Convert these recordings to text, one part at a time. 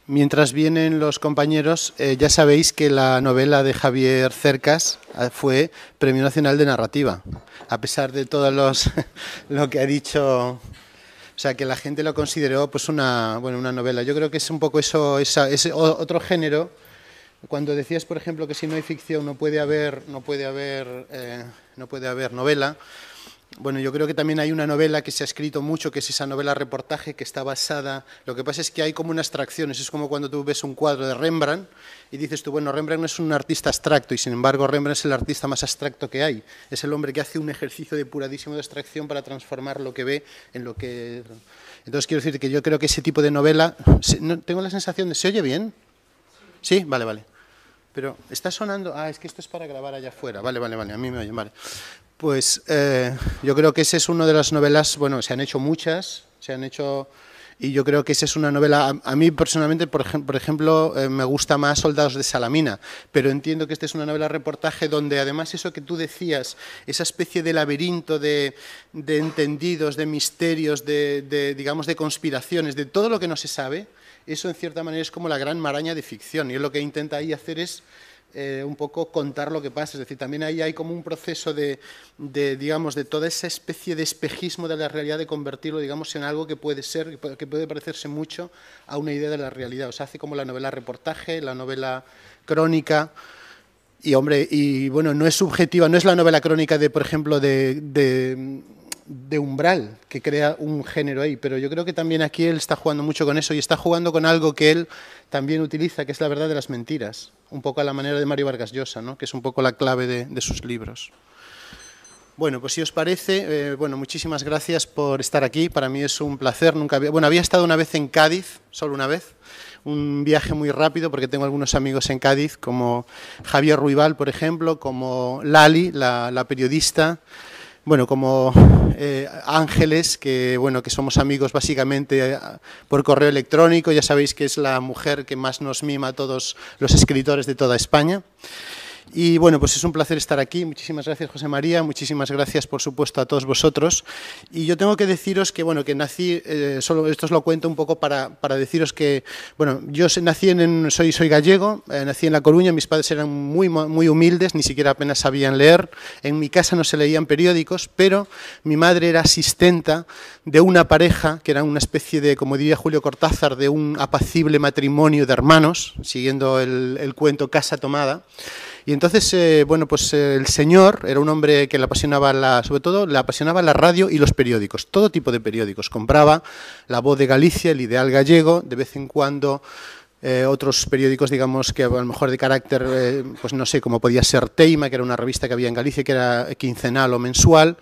Mientras vienen los compañeros, ya sabéis que la novela de Javier Cercas fue Premio Nacional de Narrativa, a pesar de todos lo que ha dicho, o sea, que la gente lo consideró pues una novela. Yo creo que es un poco eso, ese otro género. Cuando decías, por ejemplo, que si no hay ficción no puede haber novela. Bueno, yo creo que también hay una novela que se ha escrito mucho, que es esa novela reportaje, que está basada... Lo que pasa es que hay como unas abstracciones, es como cuando tú ves un cuadro de Rembrandt y dices tú, bueno, Rembrandt no es un artista abstracto, y sin embargo Rembrandt es el artista más abstracto que hay. Es el hombre que hace un ejercicio depuradísimo de abstracción para transformar lo que ve en lo que... Entonces quiero decir que yo creo que ese tipo de novela... Tengo la sensación de... ¿Se oye bien? ¿Sí? Vale, vale. Pero está sonando... Ah, es que esto es para grabar allá afuera. Vale, vale, vale, a mí me oyen, vale. Pues yo creo que ese es una de las novelas, bueno, se han hecho muchas, y yo creo que esa es una novela, a mí personalmente, por ejemplo, me gusta más Soldados de Salamina, pero entiendo que esta es una novela reportaje donde además eso que tú decías, esa especie de laberinto de entendidos, de misterios, digamos, de conspiraciones, de todo lo que no se sabe, eso en cierta manera es como la gran maraña de ficción, y él lo que intenta ahí hacer es un poco contar lo que pasa, es decir, también ahí hay como un proceso digamos, de toda esa especie de espejismo de la realidad, de convertirlo, digamos, en algo que puede ser, que puede parecerse mucho a una idea de la realidad. O sea, hace como la novela reportaje, la novela crónica, y hombre, y bueno, no es subjetiva, no es la novela crónica de, por ejemplo, de Umbral, que crea un género ahí, pero yo creo que también aquí él está jugando mucho con eso y está jugando con algo que él también utiliza, que es la verdad de las mentiras, un poco a la manera de Mario Vargas Llosa, ¿no? Que es un poco la clave de sus libros. Bueno, pues si os parece, bueno, muchísimas gracias por estar aquí, para mí es un placer, había estado una vez en Cádiz, solo una vez, un viaje muy rápido porque tengo algunos amigos en Cádiz, como Javier Ruibal, por ejemplo, como Lali, la periodista, bueno, como Ángeles, que somos amigos básicamente por correo electrónico, ya sabéis que es la mujer que más nos mima a todos los escritores de toda España. Y bueno, pues es un placer estar aquí. Muchísimas gracias, José María, muchísimas gracias, por supuesto, a todos vosotros. Y yo tengo que deciros que, bueno, que nací, solo esto os lo cuento un poco para deciros que, bueno, yo nací soy gallego, nací en La Coruña, mis padres eran muy humildes, ni siquiera apenas sabían leer. En mi casa no se leían periódicos, pero mi madre era asistenta de una pareja, que era una especie de, como diría Julio Cortázar, de un apacible matrimonio de hermanos, siguiendo el cuento Casa Tomada. Y entonces, bueno, pues el señor era un hombre que le apasionaba, sobre todo, le apasionaba la radio y los periódicos, todo tipo de periódicos. Compraba La Voz de Galicia, El Ideal Gallego, de vez en cuando otros periódicos, digamos, que a lo mejor de carácter, pues no sé, como podía ser Teima, que era una revista que había en Galicia, que era quincenal o mensual,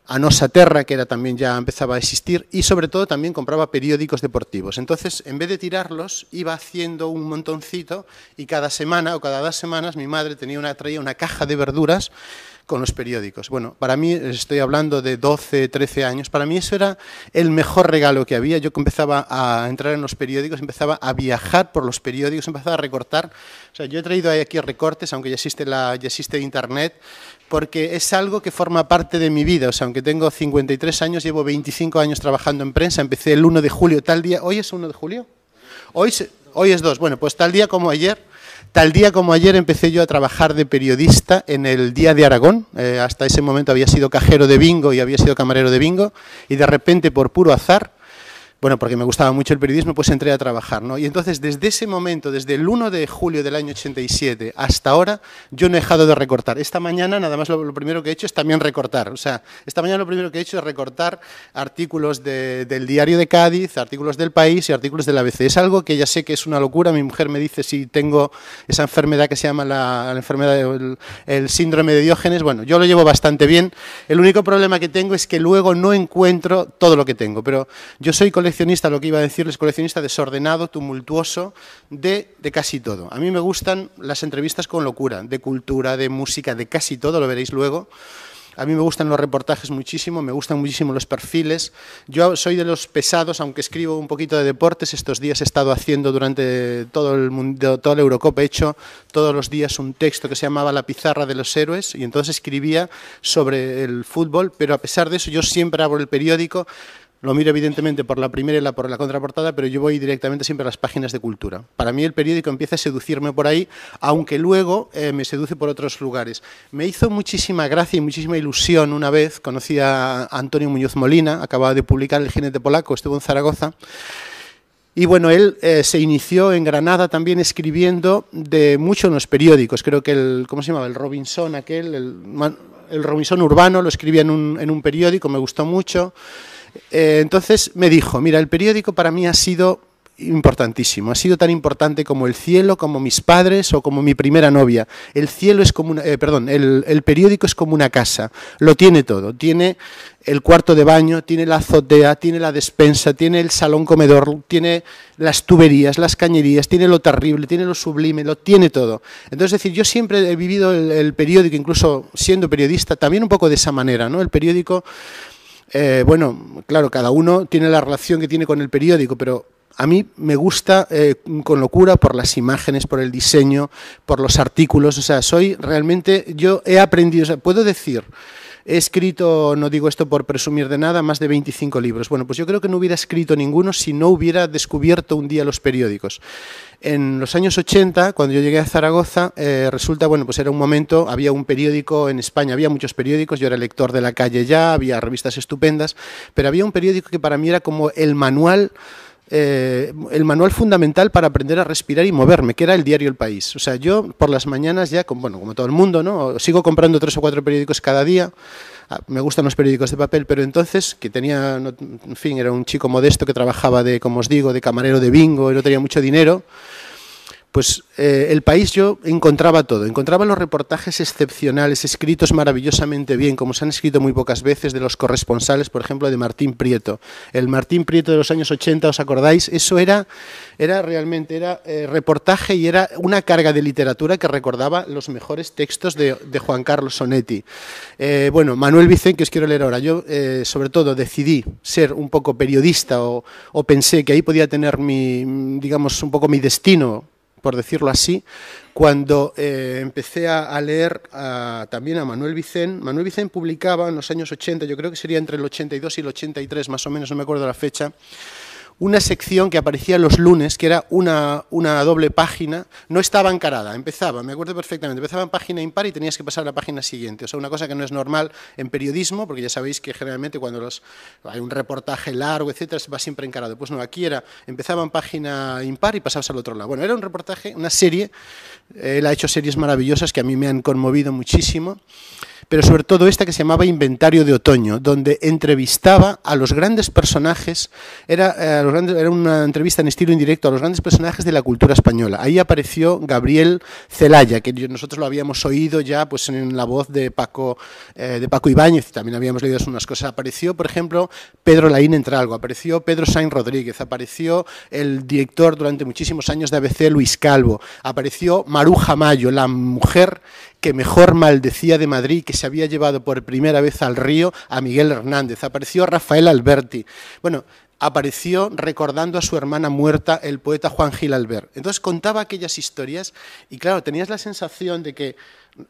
A Nosa Terra, que era también ya empezaba a existir, y sobre todo también compraba periódicos deportivos. Entonces, en vez de tirarlos, iba haciendo un montoncito y cada semana o cada 2 semanas mi madre traía una caja de verduras con los periódicos. Bueno, para mí, estoy hablando de 12, 13 años, para mí eso era el mejor regalo que había. Yo empezaba a entrar en los periódicos, empezaba a viajar por los periódicos, empezaba a recortar. O sea, yo he traído aquí recortes, aunque ya existe Internet, porque es algo que forma parte de mi vida. O sea, aunque tengo 53 años, llevo 25 años trabajando en prensa, empecé el 1 de julio, tal día. ¿Hoy es 1 de julio? Hoy es 2. Bueno, pues tal día como ayer empecé yo a trabajar de periodista en el Día de Aragón. Hasta ese momento había sido cajero de bingo y había sido camarero de bingo, y de repente, por puro azar, bueno, porque me gustaba mucho el periodismo, pues entré a trabajar, ¿no? Y entonces, desde ese momento, desde el 1 de julio del año 87 hasta ahora, yo no he dejado de recortar. Esta mañana, nada más, lo primero que he hecho es también recortar. O sea, esta mañana lo primero que he hecho es recortar artículos del Diario de Cádiz, artículos del País y artículos del ABC. Es algo que ya sé que es una locura. Mi mujer me dice si tengo esa enfermedad que se llama la enfermedad, el síndrome de Diógenes. Bueno, yo lo llevo bastante bien. El único problema que tengo es que luego no encuentro todo lo que tengo. Pero yo soy coleccionista, lo que iba a decirles, coleccionista desordenado, tumultuoso, de casi todo. A mí me gustan las entrevistas con locura, de cultura, de música, de casi todo, lo veréis luego. A mí me gustan los reportajes muchísimo, me gustan muchísimo los perfiles. Yo soy de los pesados, aunque escribo un poquito de deportes. Estos días he estado haciendo durante todo el mundo, toda la Eurocopa, he hecho todos los días un texto que se llamaba La Pizarra de los Héroes, y entonces escribía sobre el fútbol, pero a pesar de eso yo siempre abro el periódico. lo miro evidentemente por la primera y por la contraportada, pero yo voy directamente siempre a las páginas de cultura. Para mí el periódico empieza a seducirme por ahí, aunque luego me seduce por otros lugares. Me hizo muchísima gracia y muchísima ilusión una vez, conocí a Antonio Muñoz Molina, acababa de publicar El jinete polaco, estuvo en Zaragoza. Y bueno, él se inició en Granada también escribiendo de mucho en los periódicos. Creo que ¿cómo se llamaba? El Robinson aquel, el Robinson urbano, lo escribía en un periódico, me gustó mucho. Entonces me dijo, mira, el periódico para mí ha sido importantísimo, ha sido tan importante como el cielo, como mis padres o como mi primera novia. El cielo es como el periódico es como una casa, lo tiene todo, tiene el cuarto de baño, tiene la azotea, tiene la despensa, tiene el salón comedor, tiene las tuberías, las cañerías, tiene lo terrible, tiene lo sublime, lo tiene todo. Entonces, es decir, yo siempre he vivido el periódico, incluso siendo periodista, también un poco de esa manera, ¿no? El periódico, bueno, claro, cada uno tiene la relación que tiene con el periódico, pero a mí me gusta con locura por las imágenes, por el diseño, por los artículos. O sea, yo he aprendido, o sea, puedo decir, he escrito, no digo esto por presumir de nada, más de 25 libros. Bueno, pues yo creo que no hubiera escrito ninguno si no hubiera descubierto un día los periódicos. En los años 80, cuando yo llegué a Zaragoza, resulta, bueno, pues era un momento, había un periódico en España, había muchos periódicos, yo era lector de La Calle Ya, había revistas estupendas, pero había un periódico que para mí era como el manual fundamental para aprender a respirar y moverme, que era el diario El País. O sea, yo por las mañanas ya, bueno, como todo el mundo, ¿no? Sigo comprando 3 o 4 periódicos cada día. Me gustan los periódicos de papel, pero entonces, que tenía, en fin, era un chico modesto que trabajaba como os digo, de camarero de bingo y no tenía mucho dinero, pues El País yo encontraba todo, encontraba los reportajes excepcionales, escritos maravillosamente bien, como se han escrito muy pocas veces, de los corresponsales, por ejemplo, de Martín Prieto. El Martín Prieto de los años 80, ¿os acordáis? Eso era realmente reportaje y era una carga de literatura que recordaba los mejores textos de Juan Carlos Onetti. Bueno, Manuel Vicent, que os quiero leer ahora. Yo, sobre todo, decidí ser un poco periodista o pensé que ahí podía tener digamos, un poco mi destino, por decirlo así, cuando empecé a leer también a Manuel Vicent. Manuel Vicent publicaba en los años 80, yo creo que sería entre el 82 y el 83, más o menos, no me acuerdo la fecha, una sección que aparecía los lunes, que era una doble página, no estaba encarada, empezaba, me acuerdo perfectamente, empezaba en página impar y tenías que pasar a la página siguiente, o sea, una cosa que no es normal en periodismo, porque ya sabéis que generalmente cuando hay un reportaje largo, etcétera, se va siempre encarado. Pues no, aquí empezaba en página impar y pasabas al otro lado. Bueno, era un reportaje, una serie, él ha hecho series maravillosas que a mí me han conmovido muchísimo, pero sobre todo esta que se llamaba Inventario de Otoño, donde entrevistaba a los grandes personajes, era una entrevista en estilo indirecto a los grandes personajes de la cultura española. Ahí apareció Gabriel Celaya, que nosotros lo habíamos oído ya pues en la voz de Paco Ibáñez, también habíamos leído unas cosas. Apareció, por ejemplo, Pedro Laín Entralgo, apareció Pedro Sainz Rodríguez, apareció el director durante muchísimos años de ABC, Luis Calvo, apareció Maruja Mayo, la mujer que mejor maldecía de Madrid, que se había llevado por primera vez al río a Miguel Hernández. Apareció Rafael Alberti. Bueno, apareció recordando a su hermana muerta el poeta Juan Gil Albert. Entonces contaba aquellas historias y claro, tenías la sensación de que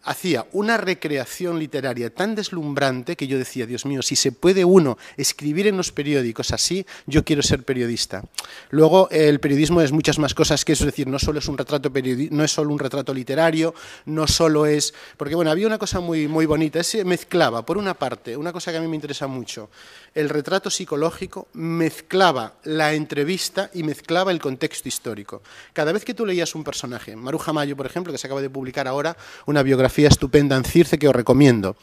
hacía una recreación literaria tan deslumbrante que yo decía, Dios mío, si se puede uno escribir en los periódicos así, yo quiero ser periodista. Luego el periodismo es muchas más cosas que eso, es decir, no solo es un retrato no es solo un retrato literario, no solo es, porque bueno, había una cosa muy bonita, se mezclaba, por una parte, una cosa que a mí me interesa mucho, el retrato psicológico, mezclaba la entrevista y mezclaba el contexto histórico. Cada vez que tú leías un personaje, Maruja Mayo, por ejemplo, que se acaba de publicar ahora, una biografía estupenda en Circe que os recomiendo.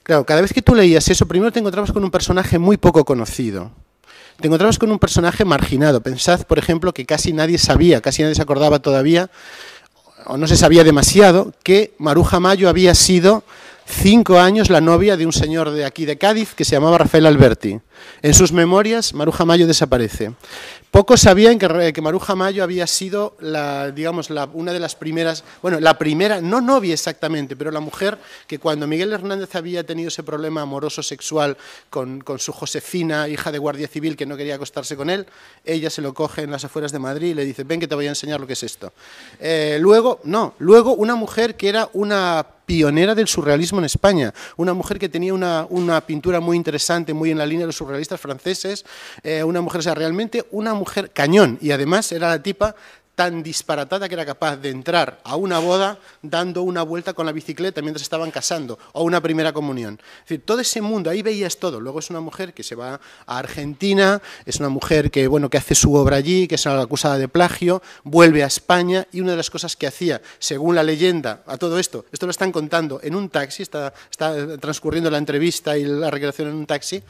Claro, cada vez que tú leías eso, primero te encontrabas con un personaje muy poco conocido. Te encontrabas con un personaje marginado. Pensad, por ejemplo, que casi nadie sabía, casi nadie se acordaba todavía, o no se sabía demasiado, que Maruja Mayo había sido 5 años la novia de un señor de aquí de Cádiz que se llamaba Rafael Alberti. En sus memorias, Maruja Mayo desaparece. Pocos sabían que Maruja Mayo había sido una de las primeras, bueno, la primera, no novia exactamente, pero la mujer que cuando Miguel Hernández había tenido ese problema amoroso sexual con su Josefina, hija de guardia civil, que no quería acostarse con él, ella se lo coge en las afueras de Madrid y le dice, ven que te voy a enseñar lo que es esto. Luego una mujer que era una pionera del surrealismo en España, una mujer que tenía una pintura muy interesante, muy en la línea del surrealismo surrealistas franceses, una mujer, o sea, realmente una mujer cañón, y además era la tipa tan disparatada que era capaz de entrar a una boda dando una vuelta con la bicicleta mientras estaban casando, o una primera comunión. Es decir, todo ese mundo, ahí veías todo. Luego es una mujer que se va a Argentina, es una mujer que, bueno, que hace su obra allí, que es acusada de plagio, vuelve a España, y una de las cosas que hacía, según la leyenda, a todo esto lo están contando en un taxi, está transcurriendo la entrevista y la recreación en un taxi,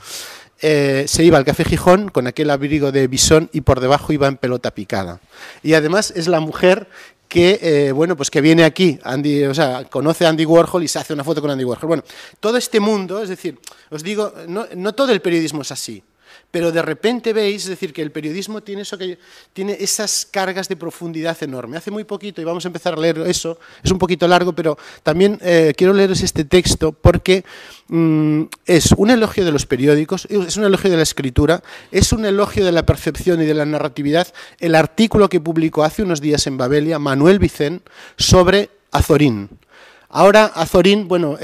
se iba al Café Gijón con aquel abrigo de bisón y por debajo iba en pelota picada. Y además es la mujer que, bueno, pues que viene aquí, o sea, conoce a Andy Warhol y se hace una foto con Andy Warhol. Bueno, todo este mundo, es decir, os digo, no todo el periodismo es así, pero de repente veis, es decir, que el periodismo tiene tiene esas cargas de profundidad enorme. Hace muy poquito, y vamos a empezar a leer eso, es un poquito largo, pero también quiero leeros este texto porque es un elogio de los periódicos, es un elogio de la escritura, es un elogio de la percepción y de la narratividad, el artículo que publicó hace unos días en Babelia Manuel Vicent sobre Azorín. Ahora Azorín, bueno,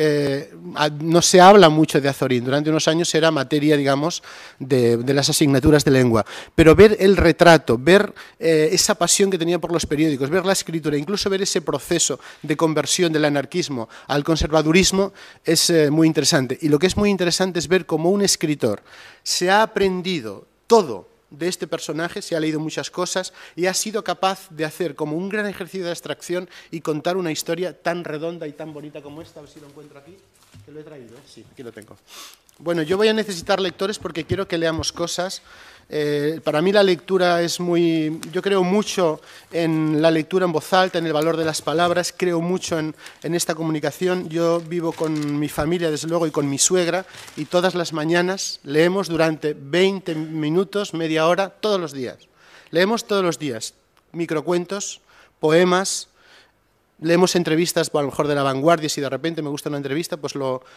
no se habla mucho de Azorín, durante unos años era materia, digamos, de las asignaturas de lengua, pero ver el retrato, ver esa pasión que tenía por los periódicos, ver la escritura, incluso ver ese proceso de conversión del anarquismo al conservadurismo es muy interesante. Y lo que es muy interesante es ver cómo un escritor se ha aprendido todo de este personaje, se ha leído muchas cosas y ha sido capaz de hacer como un gran ejercicio de abstracción y contar una historia tan redonda y tan bonita como esta. A ver si lo encuentro aquí, que lo he traído, ¿eh? Sí, aquí lo tengo. Bueno, yo voy a necesitar lectores porque quiero que leamos cosas. Para mí la lectura es muy... Yo creo mucho en la lectura en voz alta, en el valor de las palabras, creo mucho en esta comunicación. Yo vivo con mi familia, desde luego, y con mi suegra, y todas las mañanas leemos durante 20 minutos, media hora, todos los días. Leemos todos los días microcuentos, poemas, leemos entrevistas, a lo mejor de La Vanguardia, si de repente me gusta una entrevista, pues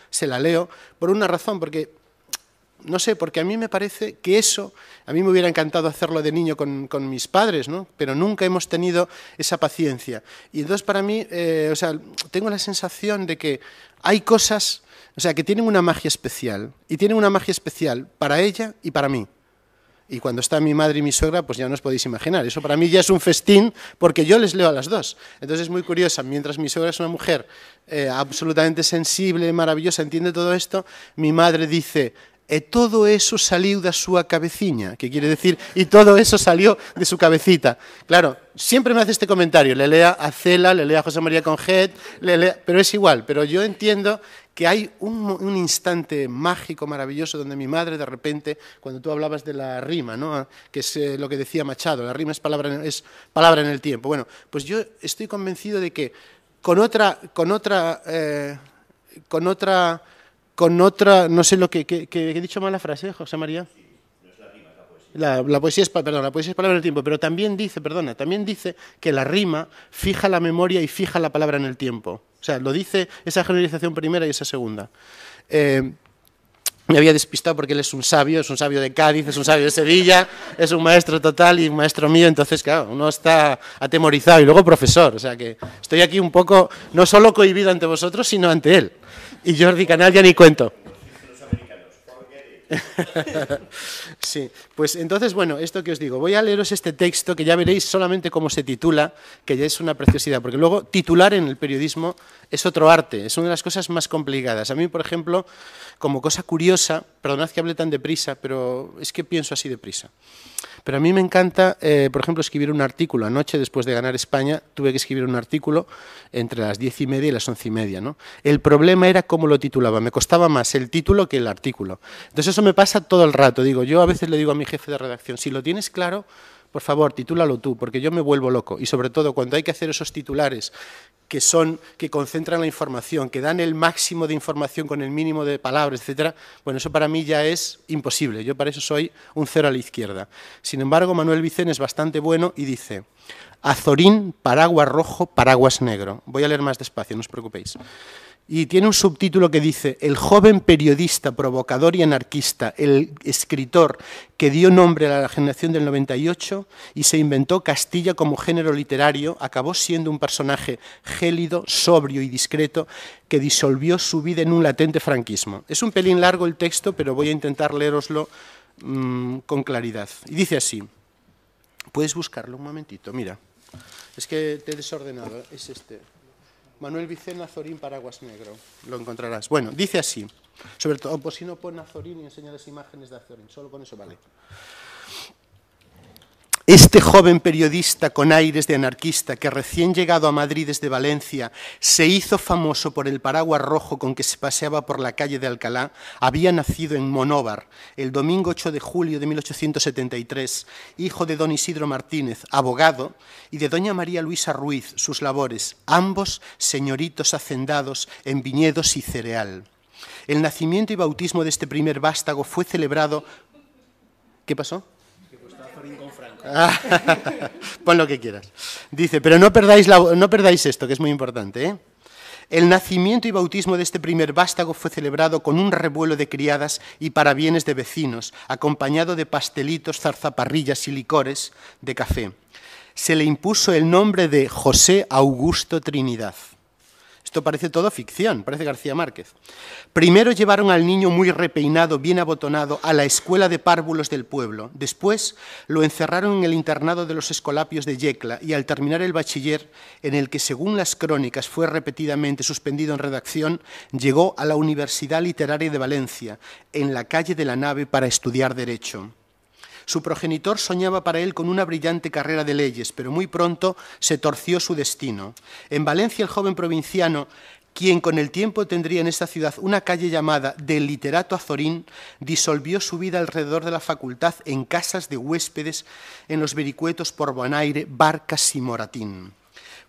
se la leo, por una razón, porque... No sé, porque a mí me parece que eso, a mí me hubiera encantado hacerlo de niño con mis padres, ¿no? Pero nunca hemos tenido esa paciencia. Y entonces para mí, o sea, tengo la sensación de que hay cosas, o sea, que tienen una magia especial, y tienen una magia especial para ella y para mí. Y cuando está mi madre y mi suegra, pues ya no os podéis imaginar. Eso para mí ya es un festín, porque yo les leo a las dos. Entonces es muy curiosa. Mientras mi suegra es una mujer absolutamente sensible, maravillosa, entiende todo esto, mi madre dice... E todo eso salió de su cabeciña, que quiere decir, y todo eso salió de su cabecita. Claro, siempre me hace este comentario, le lea a Cela, le lea a José María Conget, pero es igual, pero yo entiendo que hay un instante mágico, maravilloso, donde mi madre de repente, cuando tú hablabas de la rima, ¿no? Que es lo que decía Machado, la rima es palabra en el tiempo. Bueno, pues yo estoy convencido de que con otra, no sé lo que he dicho mal la frase, José María. Sí, no es la rima, es la poesía. La poesía es palabra en el tiempo, pero también dice que la rima fija la memoria y fija la palabra en el tiempo. O sea, lo dice esa generalización primera y esa segunda. Me había despistado porque él es un sabio de Cádiz, es un sabio de Sevilla, es un maestro total y un maestro mío, entonces, claro, uno está atemorizado y luego profesor, o sea que estoy aquí un poco, no solo cohibido ante vosotros, sino ante él. Y Jordi Canal ya ni cuento. Sí, pues entonces, bueno, esto que os digo, voy a leeros este texto que ya veréis solamente cómo se titula, que ya es una preciosidad, porque luego titular en el periodismo es otro arte, es una de las cosas más complicadas. A mí, por ejemplo, como cosa curiosa, perdonad que hable tan deprisa, pero es que pienso así deprisa. Pero a mí me encanta, por ejemplo, escribir un artículo. Anoche, después de ganar España, tuve que escribir un artículo entre las 10:30 y las 11:30, ¿no? El problema era cómo lo titulaba. Me costaba más el título que el artículo. Entonces eso me pasa todo el rato. Yo a veces le digo a mi jefe de redacción, si lo tienes claro, por favor, titúlalo tú, porque yo me vuelvo loco. Y sobre todo, cuando hay que hacer esos titulares que concentran la información, que dan el máximo de información con el mínimo de palabras, etcétera, bueno, eso para mí ya es imposible. Yo para eso soy un cero a la izquierda. Sin embargo, Manuel Vicent es bastante bueno y dice: Azorín, paraguas rojo, paraguas negro. Voy a leer más despacio, no os preocupéis. Y tiene un subtítulo que dice: el joven periodista, provocador y anarquista, el escritor que dio nombre a la generación del 98 y se inventó Castilla como género literario, acabó siendo un personaje gélido, sobrio y discreto que disolvió su vida en un latente franquismo. Es un pelín largo el texto, pero voy a intentar leeroslo con claridad. Y dice así, puedes buscarlo un momentito, mira, es que te he desordenado, es este. Manuel Vicena, Azorín, Paraguas Negro. Lo encontrarás. Bueno, dice así. Sobre todo, por si no pon Azorín y enseña las imágenes de Azorín. Solo con eso vale. Este joven periodista con aires de anarquista que recién llegado a Madrid desde Valencia se hizo famoso por el paraguas rojo con que se paseaba por la calle de Alcalá, había nacido en Monóvar el domingo 8 de julio de 1873, hijo de don Isidro Martínez, abogado, y de doña María Luisa Ruiz, sus labores, ambos señoritos hacendados en viñedos y cereal. El nacimiento y bautismo de este primer vástago fue celebrado... ¿Qué pasó? Pon lo que quieras. Dice, pero no perdáis esto, que es muy importante, ¿eh? El nacimiento y bautismo de este primer vástago fue celebrado con un revuelo de criadas y parabienes de vecinos, acompañado de pastelitos, zarzaparrillas y licores de café. Se le impuso el nombre de José Augusto Trinidad. Esto parece todo ficción, parece García Márquez. Primero llevaron al niño muy repeinado, bien abotonado, a la escuela de párvulos del pueblo. Después lo encerraron en el internado de los Escolapios de Yecla y al terminar el bachiller, en el que según las crónicas fue repetidamente suspendido en redacción, llegó a la Universidad Literaria de Valencia, en la calle de la Nave, para estudiar Derecho. Su progenitor soñaba para él con una brillante carrera de leyes, pero muy pronto se torció su destino. En Valencia, el joven provinciano, quien con el tiempo tendría en esta ciudad una calle llamada del Literato Azorín, disolvió su vida alrededor de la facultad en casas de huéspedes en los vericuetos por Bonaire, Barcas y Moratín.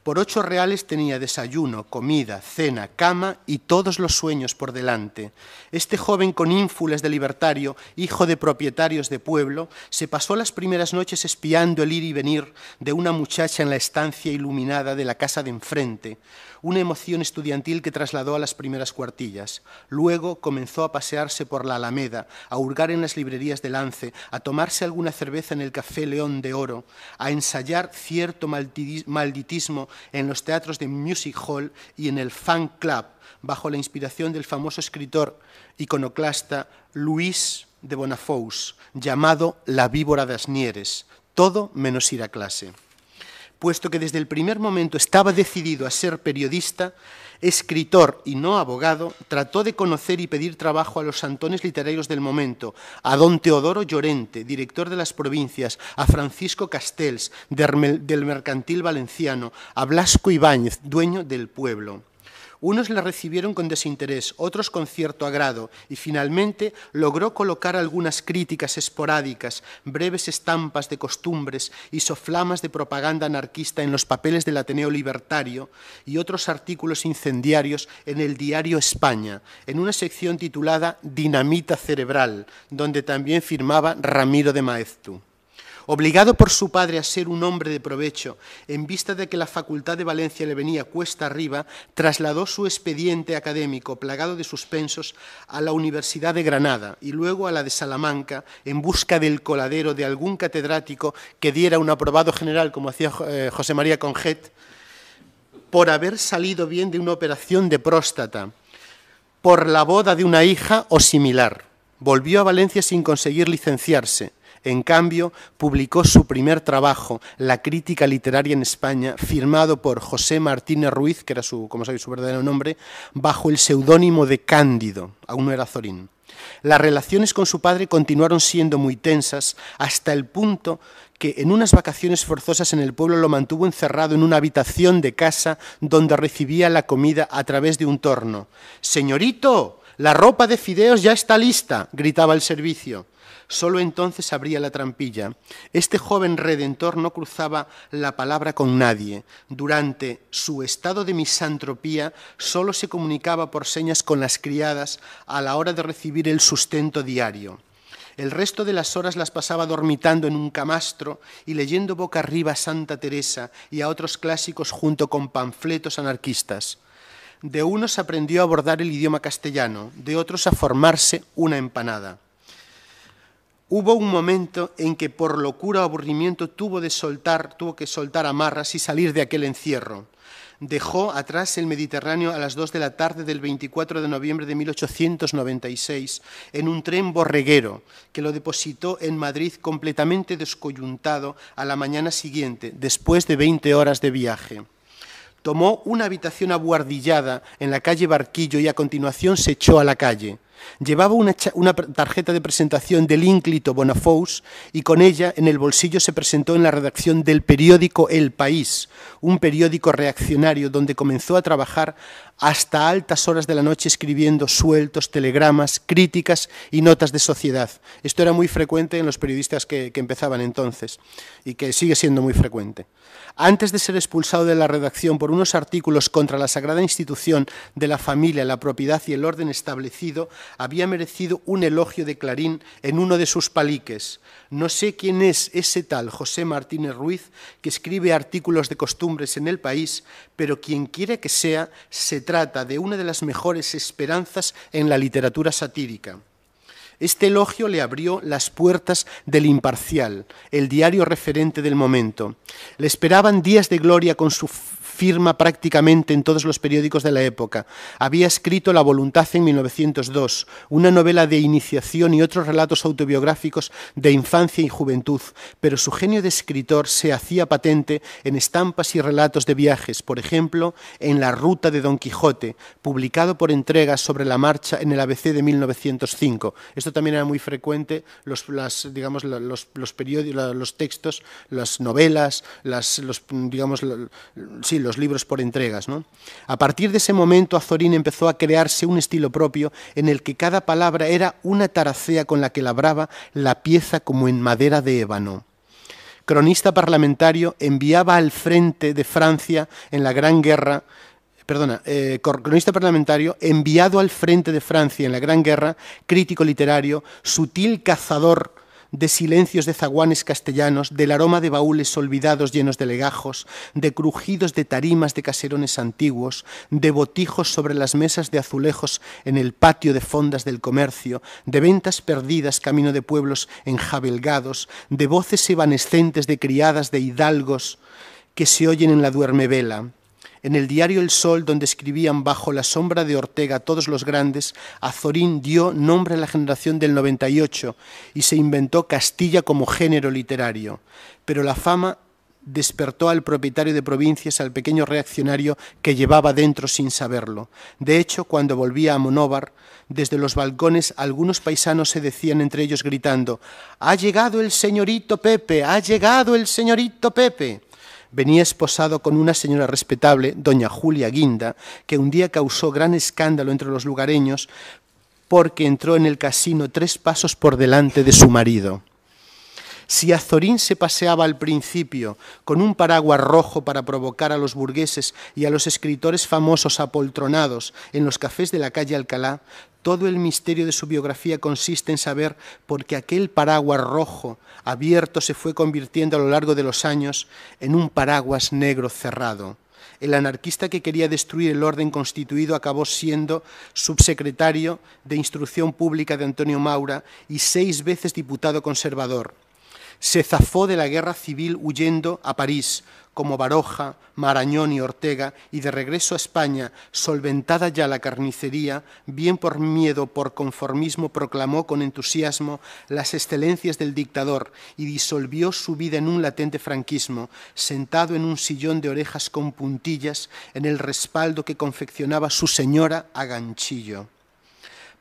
Por 8 reales tenía desayuno, comida, cena, cama y todos los sueños por delante. Este joven con ínfulas de libertario, hijo de propietarios de pueblo, se pasó las primeras noches espiando el ir y venir de una muchacha en la estancia iluminada de la casa de enfrente, una emoción estudiantil que trasladó a las primeras cuartillas. Luego comenzó a pasearse por la Alameda, a hurgar en las librerías de Lance, a tomarse alguna cerveza en el Café León de Oro, a ensayar cierto malditismo en los teatros de Music Hall y en el Fan Club, bajo la inspiración del famoso escritor iconoclasta Luis de Bonafous, llamado La víbora das Nieres, todo menos ir a clase. Puesto que desde el primer momento estaba decidido a ser periodista, escritor y no abogado, trató de conocer y pedir trabajo a los santones literarios del momento, a don Teodoro Llorente, director de las provincias, a Francisco Castells, del Mercantil Valenciano, a Blasco Ibáñez, dueño del Pueblo. Unos le recibieron con desinterés, otros con cierto agrado, y finalmente logró colocar algunas críticas esporádicas, breves estampas de costumbres y soflamas de propaganda anarquista en los papeles del Ateneo Libertario y otros artículos incendiarios en el diario España, en una sección titulada Dinamita Cerebral, donde también firmaba Ramiro de Maeztu. Obligado por su padre a ser un hombre de provecho, en vista de que la Facultad de Valencia le venía cuesta arriba, trasladó su expediente académico, plagado de suspensos, a la Universidad de Granada y luego a la de Salamanca, en busca del coladero de algún catedrático que diera un aprobado general, como hacía José María Conget, por haber salido bien de una operación de próstata, por la boda de una hija o similar. Volvió a Valencia sin conseguir licenciarse. En cambio, publicó su primer trabajo, La crítica literaria en España, firmado por José Martínez Ruiz, que era como sabéis, su verdadero nombre, bajo el seudónimo de Cándido, aún no era Azorín. Las relaciones con su padre continuaron siendo muy tensas, hasta el punto que en unas vacaciones forzosas en el pueblo lo mantuvo encerrado en una habitación de casa donde recibía la comida a través de un torno. «Señorito, la ropa de fideos ya está lista», gritaba el servicio. Solo entonces abría la trampilla. Este joven redentor no cruzaba la palabra con nadie. Durante su estado de misantropía solo se comunicaba por señas con las criadas a la hora de recibir el sustento diario. El resto de las horas las pasaba dormitando en un camastro y leyendo boca arriba a Santa Teresa y a otros clásicos junto con panfletos anarquistas. De unos aprendió a abordar el idioma castellano, de otros a formarse una empanada. Hubo un momento en que por locura o aburrimiento tuvo que soltar amarras y salir de aquel encierro. Dejó atrás el Mediterráneo a las 2 de la tarde del 24 de noviembre de 1896 en un tren borreguero que lo depositó en Madrid completamente descoyuntado a la mañana siguiente, después de 20 horas de viaje. Tomó una habitación abuhardillada en la calle Barquillo y a continuación se echó a la calle. Llevaba una tarjeta de presentación del ínclito Bonafous y con ella en el bolsillo se presentó en la redacción del periódico El País, un periódico reaccionario donde comenzó a trabajar hasta altas horas de la noche escribiendo sueltos, telegramas, críticas y notas de sociedad. Esto era muy frecuente en los periodistas que empezaban entonces y que sigue siendo muy frecuente. Antes de ser expulsado de la redacción por unos artículos contra la sagrada institución de la familia, la propiedad y el orden establecido, había merecido un elogio de Clarín en uno de sus paliques. No sé quién es ese tal José Martínez Ruiz que escribe artículos de costumbres en El País, pero quien quiera que sea, se trata de una de las mejores esperanzas en la literatura satírica. Este elogio le abrió las puertas del Imparcial, el diario referente del momento. Le esperaban días de gloria con su firma prácticamente en todos los periódicos de la época. Había escrito La voluntad en 1902, una novela de iniciación y otros relatos autobiográficos de infancia y juventud, pero su genio de escritor se hacía patente en estampas y relatos de viajes, por ejemplo, en La ruta de Don Quijote, publicado por entregas sobre la marcha en el ABC de 1905. Esto también era muy frecuente, los periódicos, los textos, las novelas, los libros por entregas, ¿no? A partir de ese momento, Azorín empezó a crearse un estilo propio en el que cada palabra era una taracea con la que labraba la pieza como en madera de ébano. Cronista parlamentario, enviaba al frente de Francia en la Gran Guerra. Cronista parlamentario, enviado al frente de Francia en la Gran Guerra, crítico literario, sutil cazador de silencios de zaguanes castellanos, del aroma de baúles olvidados llenos de legajos, de crujidos de tarimas de caserones antiguos, de botijos sobre las mesas de azulejos en el patio de fondas del comercio, de ventas perdidas camino de pueblos enjabelgados, de voces evanescentes de criadas de hidalgos que se oyen en la duermevela. En el diario El Sol, donde escribían bajo la sombra de Ortega todos los grandes, Azorín dio nombre a la generación del 98 y se inventó Castilla como género literario. Pero la fama despertó al propietario de Provincias, al pequeño reaccionario que llevaba dentro sin saberlo. De hecho, cuando volvía a Monóvar, desde los balcones algunos paisanos se decían entre ellos gritando: «¡Ha llegado el señorito Pepe! ¡Ha llegado el señorito Pepe!». Venía esposado con una señora respetable, doña Julia Guinda, que un día causó gran escándalo entre los lugareños porque entró en el casino 3 pasos por delante de su marido. Si Azorín se paseaba al principio con un paraguas rojo para provocar a los burgueses y a los escritores famosos apoltronados en los cafés de la calle Alcalá, todo el misterio de su biografía consiste en saber por qué aquel paraguas rojo abierto se fue convirtiendo a lo largo de los años en un paraguas negro cerrado. El anarquista que quería destruir el orden constituido acabó siendo subsecretario de Instrucción Pública de Antonio Maura y 6 veces diputado conservador. Se zafó de la guerra civil huyendo a París, como Baroja, Marañón y Ortega, y de regreso a España, solventada ya la carnicería, bien por miedo o por conformismo, proclamó con entusiasmo las excelencias del dictador y disolvió su vida en un latente franquismo, sentado en un sillón de orejas con puntillas en el respaldo que confeccionaba su señora a ganchillo.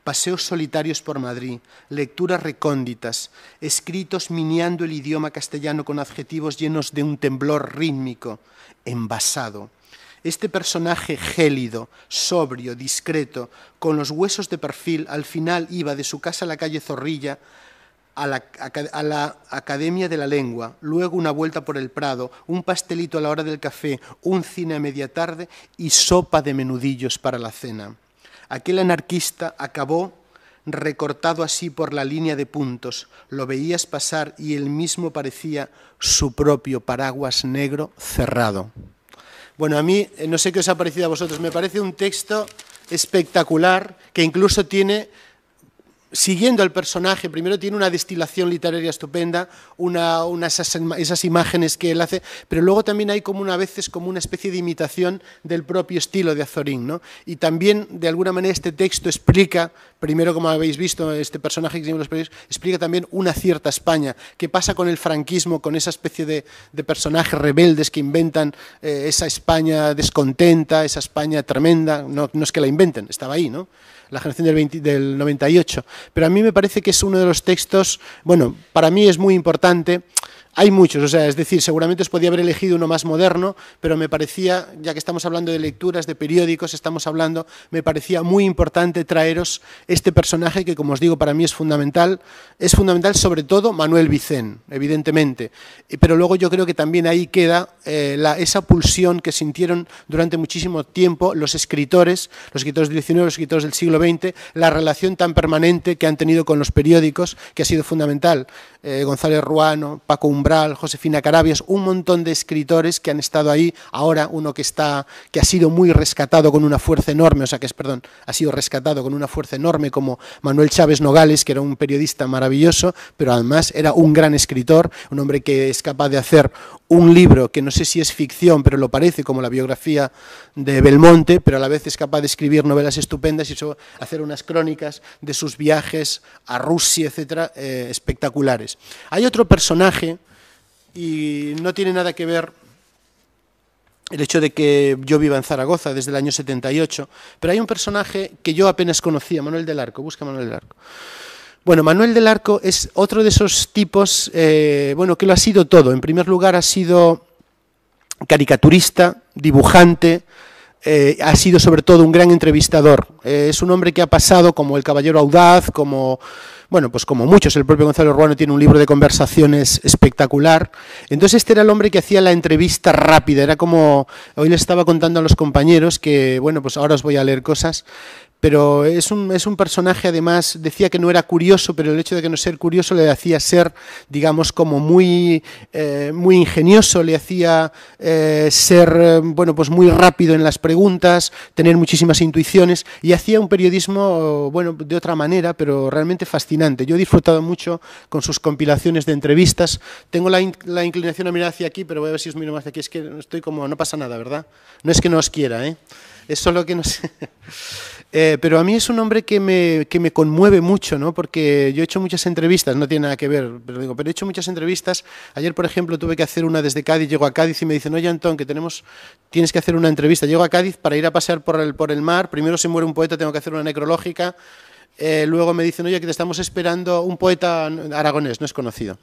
Paseos solitarios por Madrid, lecturas recónditas, escritos miniando el idioma castellano con adjetivos llenos de un temblor rítmico, envasado. Este personaje gélido, sobrio, discreto, con los huesos de perfil, al final iba de su casa a la calle Zorrilla, a la Academia de la Lengua, luego una vuelta por el Prado, un pastelito a la hora del café, un cine a media tarde y sopa de menudillos para la cena. Aquel anarquista acabó recortado así por la línea de puntos. Lo veías pasar y él mismo parecía su propio paraguas negro cerrado. Bueno, a mí, no sé qué os ha parecido a vosotros, me parece un texto espectacular que incluso tiene, siguiendo al personaje, primero tiene una destilación literaria estupenda, esas imágenes que él hace, pero luego también hay como a veces como una especie de imitación del propio estilo de Azorín, ¿no? Y también, de alguna manera, este texto explica, primero, como habéis visto, este personaje que tiene los periódicos, explica también una cierta España. ¿Qué pasa con el franquismo, con esa especie de personajes rebeldes que inventan esa España descontenta, esa España tremenda? No es que la inventen, estaba ahí, ¿no? La generación del 98, pero a mí me parece que es uno de los textos, bueno, para mí es muy importante. Hay muchos, o sea, es decir, seguramente os podía haber elegido uno más moderno, pero me parecía, ya que estamos hablando de lecturas, de periódicos, me parecía muy importante traeros este personaje que, como os digo, para mí es fundamental sobre todo Manuel Vicén, evidentemente, pero luego yo creo que también ahí queda esa pulsión que sintieron durante muchísimo tiempo los escritores del XIX, los escritores del siglo XX, la relación tan permanente que han tenido con los periódicos, que ha sido fundamental. González Ruano, Paco Umbral, Josefina Carabias, un montón de escritores que han estado ahí. Ahora uno que ha sido muy rescatado con una fuerza enorme, ha sido rescatado con una fuerza enorme, como Manuel Chávez Nogales, que era un periodista maravilloso, pero además era un gran escritor, un hombre que es capaz de hacer un libro que no sé si es ficción, pero lo parece, como la biografía de Belmonte, pero a la vez es capaz de escribir novelas estupendas y hacer unas crónicas de sus viajes a Rusia, etcétera, espectaculares. Hay otro personaje, y no tiene nada que ver el hecho de que yo viva en Zaragoza desde el año 78, pero hay un personaje que yo apenas conocía, Manuel del Arco. Busca Manuel del Arco. Bueno, Manuel del Arco es otro de esos tipos, que lo ha sido todo. En primer lugar, ha sido caricaturista, dibujante, ha sido sobre todo un gran entrevistador. Es un hombre que ha pasado como el Caballero Audaz, como muchos. El propio Gonzalo Ruano tiene un libro de conversaciones espectacular. Entonces este era el hombre que hacía la entrevista rápida. Era como, hoy les estaba contando a los compañeros que, ahora os voy a leer cosas, pero es un personaje, además, decía que no era curioso, pero el hecho de que no ser curioso le hacía ser, digamos, como muy ingenioso, le hacía ser, muy rápido en las preguntas, tener muchísimas intuiciones, y hacía un periodismo, de otra manera, pero realmente fascinante. Yo he disfrutado mucho con sus compilaciones de entrevistas. Tengo la inclinación a mirar hacia aquí, pero voy a ver si os miro más de aquí. Es que estoy como, no pasa nada, ¿verdad? No es que no os quiera, es solo que no sé. Pero a mí es un hombre que me conmueve mucho, ¿no? Porque yo he hecho muchas entrevistas, no tiene nada que ver, pero he hecho muchas entrevistas. Ayer, por ejemplo, tuve que hacer una desde Cádiz, llego a Cádiz y me dicen, oye, Antón, que tienes que hacer una entrevista. Llego a Cádiz para ir a pasear por el mar, primero se muere un poeta, tengo que hacer una necrológica, luego me dicen, oye, que te estamos esperando, un poeta aragonés, no es conocido.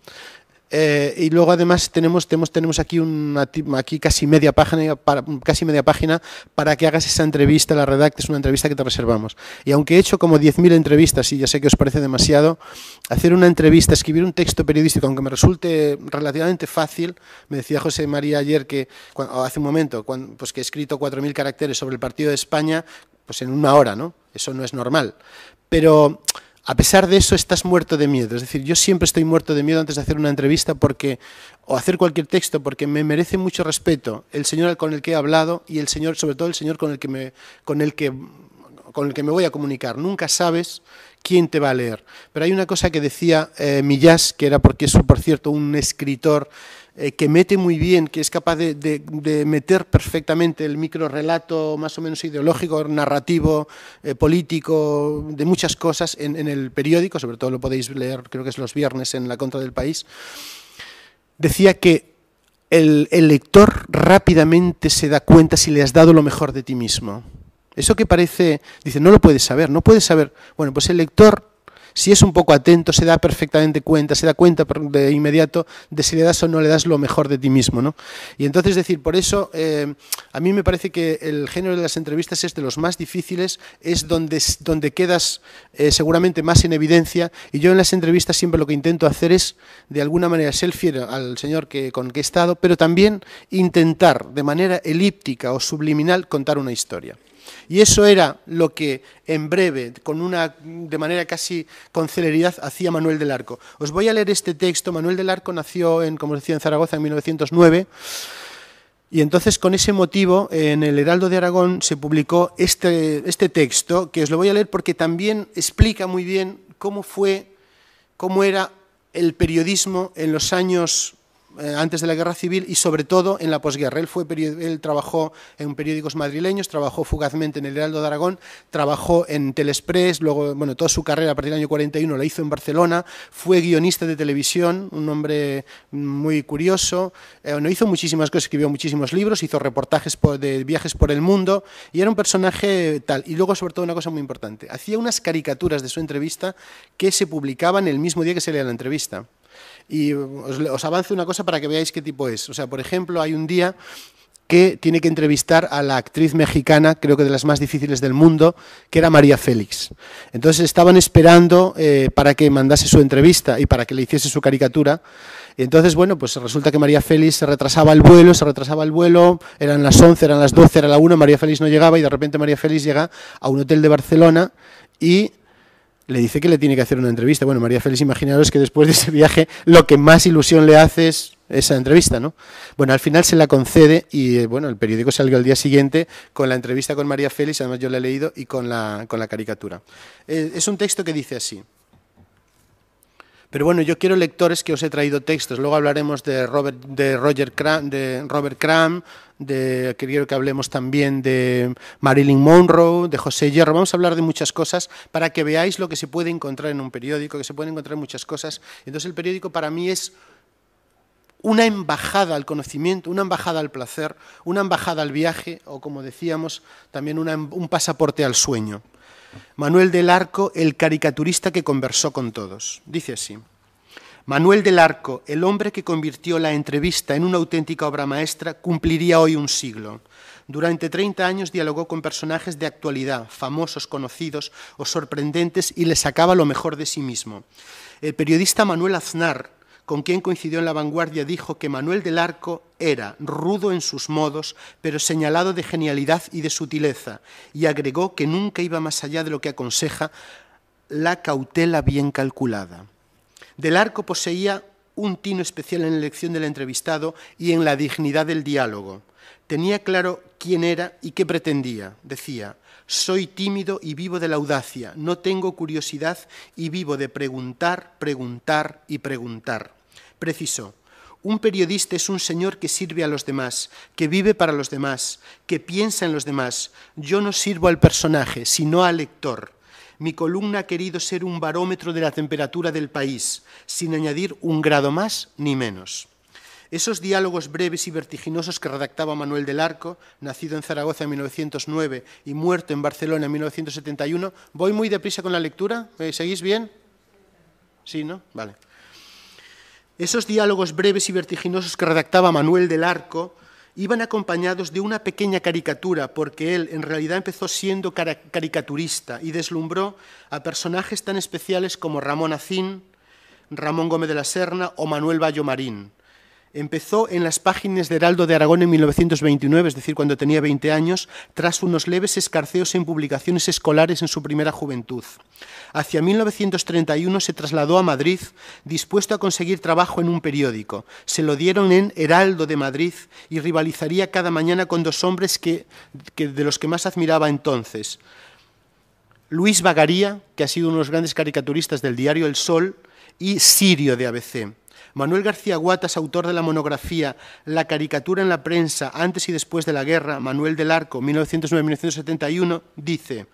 Y luego además tenemos aquí casi media página para que hagas esa entrevista, la redactes, una entrevista que te reservamos. Y aunque he hecho como 10.000 entrevistas, y ya sé que os parece demasiado, hacer una entrevista, escribir un texto periodístico, aunque me resulte relativamente fácil, me decía José María ayer hace un momento, que he escrito 4.000 caracteres sobre el partido de España, pues en una hora, ¿no? Eso no es normal. Pero a pesar de eso, estás muerto de miedo. Es decir, yo siempre estoy muerto de miedo antes de hacer una entrevista o hacer cualquier texto, porque me merece mucho respeto el señor con el que he hablado y sobre todo el señor con el que me voy a comunicar. Nunca sabes quién te va a leer. Pero hay una cosa que decía Millás, que era porque es, por cierto, un escritor que mete muy bien, que es capaz de meter perfectamente el microrrelato más o menos ideológico, narrativo, político, de muchas cosas en el periódico, sobre todo lo podéis leer, creo que es los viernes en La Contra del País. Decía que el lector rápidamente se da cuenta si le has dado lo mejor de ti mismo. Eso que parece, dice, no lo puedes saber, no puedes saber. Bueno, pues el lector, si es un poco atento, se da perfectamente cuenta, se da cuenta de inmediato de si le das o no le das lo mejor de ti mismo, ¿no? Y entonces, por eso, a mí me parece que el género de las entrevistas es de los más difíciles, es donde quedas seguramente más en evidencia, y yo en las entrevistas siempre lo que intento hacer es, de alguna manera, ser fiel al señor con que he estado, pero también intentar, de manera elíptica o subliminal, contar una historia. Y eso era lo que, en breve, de manera casi con celeridad, hacía Manuel del Arco. Os voy a leer este texto. Manuel del Arco nació, como decía, en Zaragoza en 1909, Y entonces, con ese motivo, en el Heraldo de Aragón se publicó este texto, que os lo voy a leer porque también explica muy bien cómo era el periodismo en los años antes de la Guerra Civil y sobre todo en la posguerra. Él trabajó en periódicos madrileños, trabajó fugazmente en el Heraldo de Aragón, trabajó en Telexpress, luego, bueno, toda su carrera a partir del año 41 la hizo en Barcelona, fue guionista de televisión, un hombre muy curioso, no hizo muchísimas cosas, escribió muchísimos libros, hizo reportajes de viajes por el mundo y era un personaje tal. Y luego, sobre todo, una cosa muy importante, hacía unas caricaturas de su entrevista que se publicaban el mismo día que se leía la entrevista. Y os avanzo una cosa para que veáis qué tipo es. O sea, por ejemplo, hay un día que tiene que entrevistar a la actriz mexicana, creo que de las más difíciles del mundo, que era María Félix. Entonces estaban esperando para que mandase su entrevista y para que le hiciese su caricatura. Y entonces, bueno, pues resulta que María Félix se retrasaba el vuelo, eran las 11, eran las 12, era la 1, María Félix no llegaba y de repente María Félix llega a un hotel de Barcelona y le dice que le tiene que hacer una entrevista. Bueno, María Félix, imaginaros que después de ese viaje lo que más ilusión le hace es esa entrevista, ¿no? Bueno, al final se la concede y, bueno, el periódico salió al día siguiente con la entrevista con María Félix, además yo la he leído, y con la caricatura. Es un texto que dice así. Pero bueno, yo quiero lectores que os he traído textos. Luego hablaremos de Robert Crumb, quiero que hablemos también de Marilyn Monroe, de José Hierro. Vamos a hablar de muchas cosas para que veáis lo que se puede encontrar en un periódico, que se pueden encontrar muchas cosas. Entonces el periódico para mí es una embajada al conocimiento, una embajada al placer, una embajada al viaje, o como decíamos, también un pasaporte al sueño. Manuel del Arco, el caricaturista que conversó con todos. Dice así: Manuel del Arco, el hombre que convirtió la entrevista en una auténtica obra maestra, cumpliría hoy un siglo. Durante 30 años dialogó con personajes de actualidad, famosos, conocidos o sorprendentes, y les sacaba lo mejor de sí mismo. El periodista Manuel Aznar, con quien coincidió en La Vanguardia, dijo que Manuel del Arco era rudo en sus modos, pero señalado de genialidad y de sutileza, y agregó que nunca iba más allá de lo que aconseja la cautela bien calculada. Del Arco poseía un tino especial en la elección del entrevistado y en la dignidad del diálogo. Tenía claro quién era y qué pretendía. Decía: soy tímido y vivo de la audacia, no tengo curiosidad y vivo de preguntar, preguntar y preguntar. Precisó: un periodista es un señor que sirve a los demás, que vive para los demás, que piensa en los demás. Yo no sirvo al personaje, sino al lector. Mi columna ha querido ser un barómetro de la temperatura del país, sin añadir un grado más ni menos. Esos diálogos breves y vertiginosos que redactaba Manuel del Arco, nacido en Zaragoza en 1909 y muerto en Barcelona en 1971. ¿Voy muy deprisa con la lectura? ¿Me seguís bien? Sí, ¿no? Vale. Esos diálogos breves y vertiginosos que redactaba Manuel del Arco iban acompañados de una pequeña caricatura, porque él en realidad empezó siendo caricaturista y deslumbró a personajes tan especiales como Ramón Acín, Ramón Gómez de la Serna o Manuel Bayo Marín. Empezó en las páginas de Heraldo de Aragón en 1929, es decir, cuando tenía 20 años, tras unos leves escarceos en publicaciones escolares en su primera juventud. Hacia 1931 se trasladó a Madrid, dispuesto a conseguir trabajo en un periódico. Se lo dieron en Heraldo de Madrid y rivalizaría cada mañana con dos hombres de los que más admiraba entonces: Luis Bagaría, que ha sido uno de los grandes caricaturistas del diario El Sol, y Sirio de ABC. Manuel García Guatas, autor de la monografía La caricatura en la prensa antes y después de la guerra, Manuel del Arco, 1909-1971, dice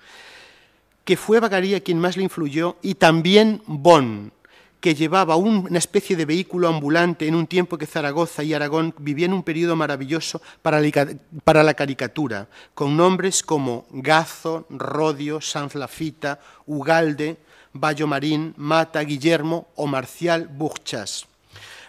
que fue Bagaría quien más le influyó, y también Bon, que llevaba una especie de vehículo ambulante en un tiempo que Zaragoza y Aragón vivían un periodo maravilloso para la caricatura, con nombres como Gazo, Rodio, Sanz Lafita, Ugalde, Bayo Marín, Mata, Guillermo o Marcial Buchas.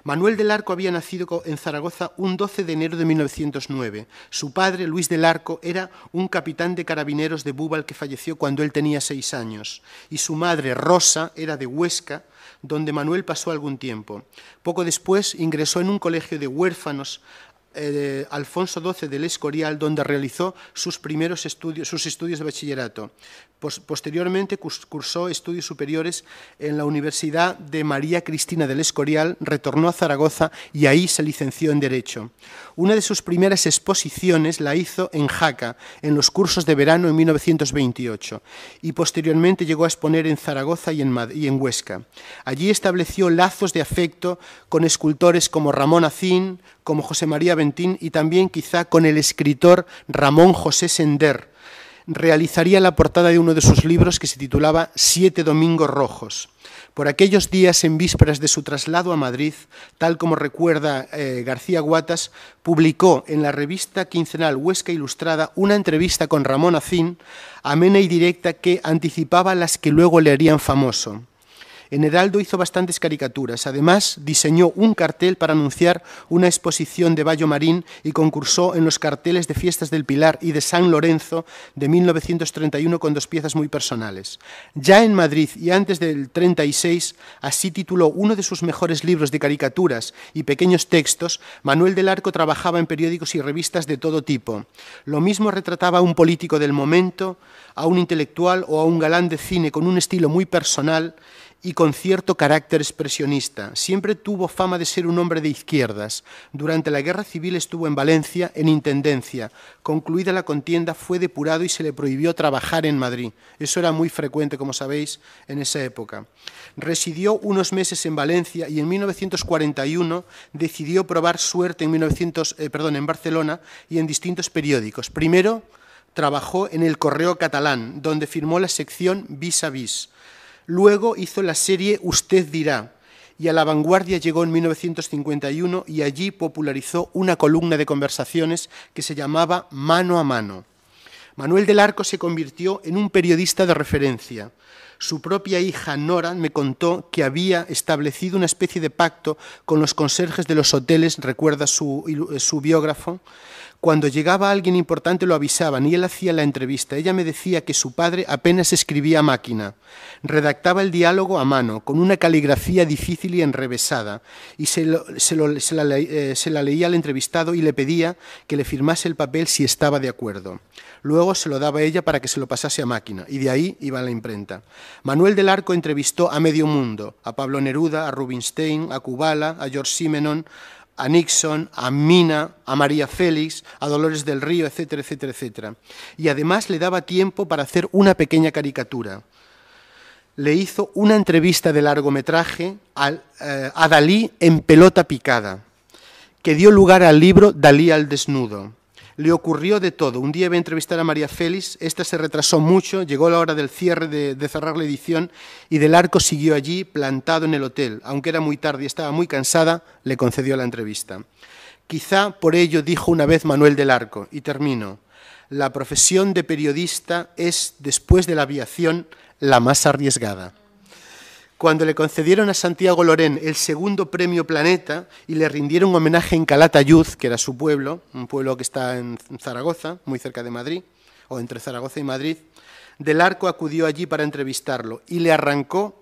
Manuel del Arco había nacido en Zaragoza un 12 de enero de 1909. Su padre, Luis del Arco, era un capitán de carabineros de Búbal que falleció cuando él tenía 6 años. Y su madre, Rosa, era de Huesca, donde Manuel pasó algún tiempo. Poco después ingresó en un colegio de huérfanos Alfonso XII del Escorial, donde realizó sus primeros estudios, sus estudios de bachillerato. Posteriormente cursó estudios superiores en la Universidad de María Cristina del Escorial, retornó a Zaragoza y ahí se licenció en Derecho. Una de sus primeras exposiciones la hizo en Jaca, en los cursos de verano en 1928, y posteriormente llegó a exponer en Zaragoza y en Huesca. Allí estableció lazos de afecto con escultores como Ramón Acín, como José María Bentín y también quizá con el escritor Ramón José Sender. Realizaría la portada de uno de sus libros que se titulaba Siete Domingos Rojos. Por aquellos días, en vísperas de su traslado a Madrid, tal como recuerda García Guatas, publicó en la revista quincenal Huesca Ilustrada una entrevista con Ramón Acín, amena y directa, que anticipaba las que luego le harían famoso. En Heraldo hizo bastantes caricaturas. Además, diseñó un cartel para anunciar una exposición de Bayo Marín y concursó en los carteles de Fiestas del Pilar y de San Lorenzo de 1931 con dos piezas muy personales. Ya en Madrid y antes del 36, así tituló uno de sus mejores libros de caricaturas y pequeños textos. Manuel del Arco trabajaba en periódicos y revistas de todo tipo. Lo mismo retrataba a un político del momento, a un intelectual o a un galán de cine con un estilo muy personal y con cierto carácter expresionista. Siempre tuvo fama de ser un hombre de izquierdas. Durante la Guerra Civil estuvo en Valencia, en intendencia. Concluida la contienda, fue depurado y se le prohibió trabajar en Madrid. Eso era muy frecuente, como sabéis, en esa época. Residió unos meses en Valencia y en 1941 decidió probar suerte en Barcelona y en distintos periódicos. Primero, trabajó en El Correo Catalán, donde firmó la sección Vis a Vis. Luego hizo la serie Usted dirá, y a La Vanguardia llegó en 1951 y allí popularizó una columna de conversaciones que se llamaba Mano a Mano. Manuel del Arco se convirtió en un periodista de referencia. Su propia hija Nora me contó que había establecido una especie de pacto con los conserjes de los hoteles, recuerda su biógrafo. Cuando llegaba alguien importante lo avisaban y él hacía la entrevista. Ella me decía que su padre apenas escribía a máquina, redactaba el diálogo a mano, con una caligrafía difícil y enrevesada, y se la leía al entrevistado y le pedía que le firmase el papel si estaba de acuerdo. Luego se lo daba a ella para que se lo pasase a máquina, y de ahí iba a la imprenta. Manuel del Arco entrevistó a medio mundo, a Pablo Neruda, a Rubinstein, a Kubala, a George Simenon, a Nixon, a Mina, a María Félix, a Dolores del Río, etcétera, etcétera, etcétera. Y además le daba tiempo para hacer una pequeña caricatura. Le hizo una entrevista de largometraje a Dalí en Pelota Picada, que dio lugar al libro Dalí al desnudo. Le ocurrió de todo. Un día iba a entrevistar a María Félix, esta se retrasó mucho, llegó la hora del cierre de cerrar la edición y del Arco siguió allí plantado en el hotel. Aunque era muy tarde y estaba muy cansada, le concedió la entrevista. Quizá por ello dijo una vez Manuel del Arco, y termino, la profesión de periodista es, después de la aviación, la más arriesgada. Cuando le concedieron a Santiago Lorén el segundo premio Planeta y le rindieron homenaje en Calatayud, que era su pueblo, un pueblo que está en Zaragoza, muy cerca de Madrid, o entre Zaragoza y Madrid, del Arco acudió allí para entrevistarlo y le arrancó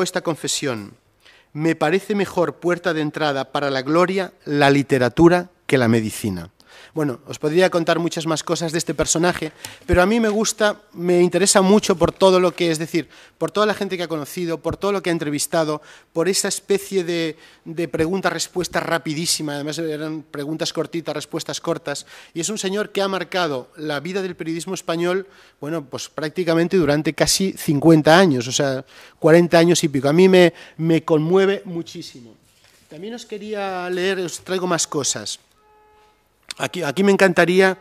esta confesión: me parece mejor puerta de entrada para la gloria la literatura que la medicina. Bueno, os podría contar muchas más cosas de este personaje, pero a mí me interesa mucho por todo lo que, es decir, por toda la gente que ha conocido, por todo lo que ha entrevistado, por esa especie de pregunta-respuesta rapidísima, además eran preguntas cortitas, respuestas cortas, y es un señor que ha marcado la vida del periodismo español, bueno, pues prácticamente durante casi 50 años, o sea, 40 años y pico. A mí me conmueve muchísimo. También os quería leer, os traigo más cosas. Aquí me encantaría,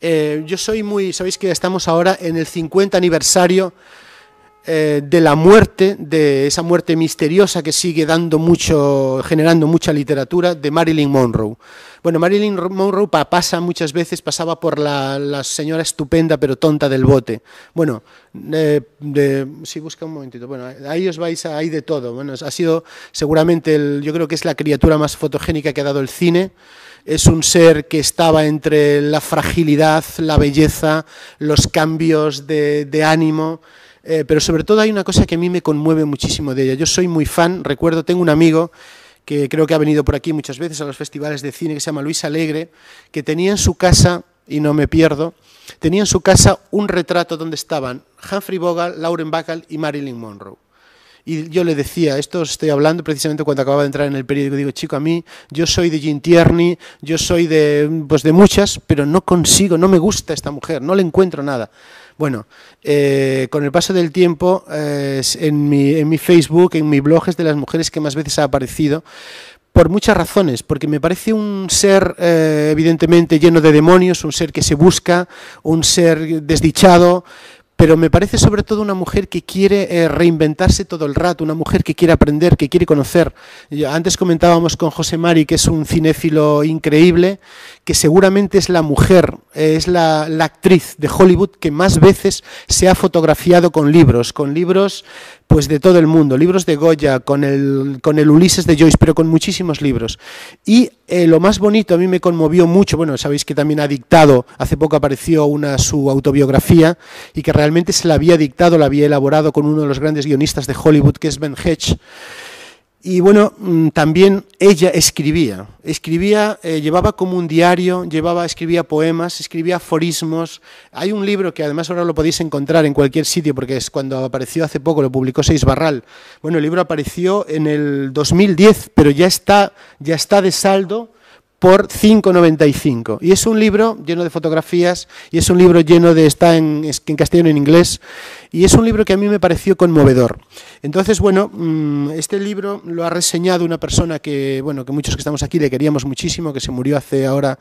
yo soy sabéis que estamos ahora en el 50 aniversario de la muerte, de esa muerte misteriosa que sigue generando mucha literatura, de Marilyn Monroe. Bueno, Marilyn Monroe pasaba por la señora estupenda pero tonta del bote. Bueno, si busca un momentito, bueno, ahí os vais, hay de todo. Bueno, ha sido seguramente, yo creo que es la criatura más fotogénica que ha dado el cine. Es un ser que estaba entre la fragilidad, la belleza, los cambios de ánimo, pero sobre todo hay una cosa que a mí me conmueve muchísimo de ella. Yo soy muy fan, tengo un amigo que creo que ha venido por aquí muchas veces a los festivales de cine, que se llama Luis Alegre, que tenía en su casa, y no me pierdo, tenía en su casa un retrato donde estaban Humphrey Bogart, Lauren Bacall y Marilyn Monroe. Y yo le decía, esto estoy hablando precisamente cuando acababa de entrar en el periódico, digo, chico, a mí, yo soy de Jean Tierney, yo soy pues de muchas, pero no consigo, no me gusta esta mujer, no le encuentro nada. Bueno, con el paso del tiempo, en mi Facebook, en mi blog, es de las mujeres que más veces ha aparecido, por muchas razones, porque me parece un ser evidentemente lleno de demonios, un ser que se busca, un ser desdichado, pero me parece sobre todo una mujer que quiere reinventarse todo el rato, una mujer que quiere aprender, que quiere conocer. Antes comentábamos con José Mari, que es un cinéfilo increíble, que seguramente es la mujer, es la actriz de Hollywood que más veces se ha fotografiado con libros pues de todo el mundo, libros de Goya, con el Ulises de Joyce, pero con muchísimos libros. Y lo más bonito, a mí me conmovió mucho, bueno, sabéis que también ha dictado, hace poco apareció su autobiografía, y que realmente se la había dictado, la había elaborado con uno de los grandes guionistas de Hollywood, que es Ben Hedge. Y bueno, también ella escribía, llevaba como un diario, escribía poemas, escribía aforismos. Hay un libro que además ahora lo podéis encontrar en cualquier sitio, porque es cuando apareció hace poco, lo publicó Seix Barral. Bueno, el libro apareció en el 2010, pero ya está de saldo por 5,95. Y es un libro lleno de fotografías, y es un libro está en castellano y en inglés, y es un libro que a mí me pareció conmovedor. Entonces, bueno, este libro lo ha reseñado una persona que muchos que estamos aquí le queríamos muchísimo, que se murió hace ahora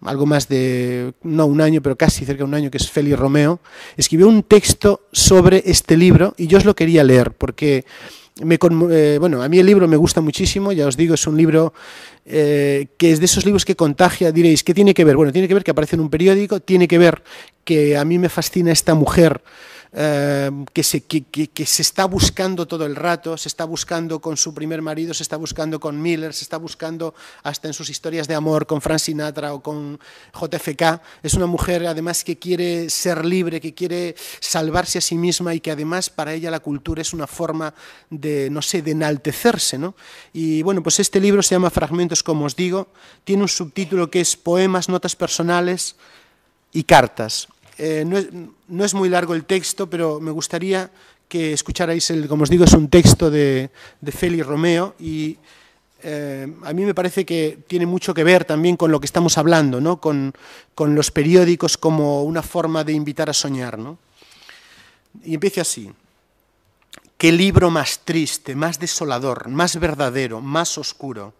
algo más de, no un año, pero casi cerca de un año, que es Félix Romeo. Escribió un texto sobre este libro, y yo os lo quería leer, porque a mí el libro me gusta muchísimo, ya os digo, es un libro que es de esos libros que contagia. Diréis, ¿qué tiene que ver? Bueno, tiene que ver que aparece en un periódico, tiene que ver que a mí me fascina esta mujer que se está buscando todo el rato, se está buscando con su primer marido, se está buscando con Miller, se está buscando hasta en sus historias de amor con Frank Sinatra o con JFK. Es una mujer además que quiere ser libre, que quiere salvarse a sí misma, y que además para ella la cultura es una forma de, no sé, de enaltecerse, ¿no? Y bueno, pues este libro se llama Fragmentos, como os digo, tiene un subtítulo que es Poemas, notas personales y cartas. No es muy largo el texto, pero me gustaría que escucharais, como os digo, es un texto de Félix Romeo, y a mí me parece que tiene mucho que ver también con lo que estamos hablando, ¿no? Con los periódicos como una forma de invitar a soñar, ¿no? Y empieza así. Qué libro más triste, más desolador, más verdadero, más oscuro.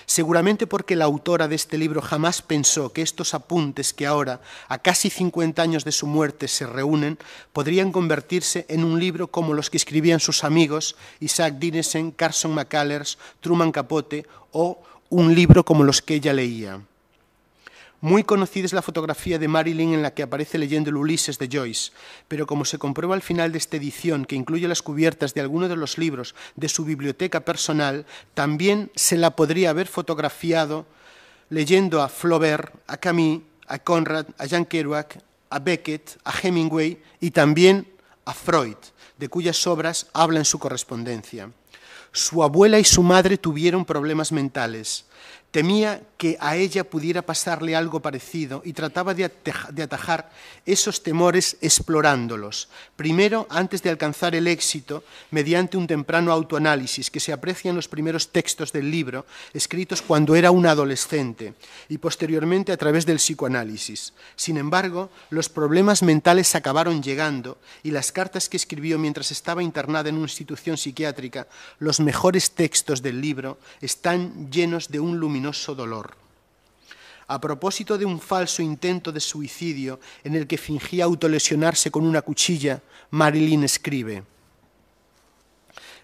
Seguramente porque la autora de este libro jamás pensó que estos apuntes que ahora, a casi 50 años de su muerte, se reúnen, podrían convertirse en un libro como los que escribían sus amigos Isaac Dinesen, Carson McCullers, Truman Capote, o un libro como los que ella leía. Muy conocida es la fotografía de Marilyn en la que aparece leyendo el Ulises de Joyce, pero como se comprueba al final de esta edición, que incluye las cubiertas de algunos de los libros de su biblioteca personal, también se la podría haber fotografiado leyendo a Flaubert, a Camus, a Conrad, a Jan Kerouac, a Beckett, a Hemingway y también a Freud, de cuyas obras habla en su correspondencia. Su abuela y su madre tuvieron problemas mentales. Temía que a ella pudiera pasarle algo parecido y trataba de atajar esos temores explorándolos. Primero, antes de alcanzar el éxito, mediante un temprano autoanálisis que se aprecia en los primeros textos del libro, escritos cuando era una adolescente, y posteriormente a través del psicoanálisis. Sin embargo, los problemas mentales acabaron llegando, y las cartas que escribió mientras estaba internada en una institución psiquiátrica, los mejores textos del libro, están llenos de un luminoso dolor. A propósito de un falso intento de suicidio en el que fingía autolesionarse con una cuchilla, Marilyn escribe: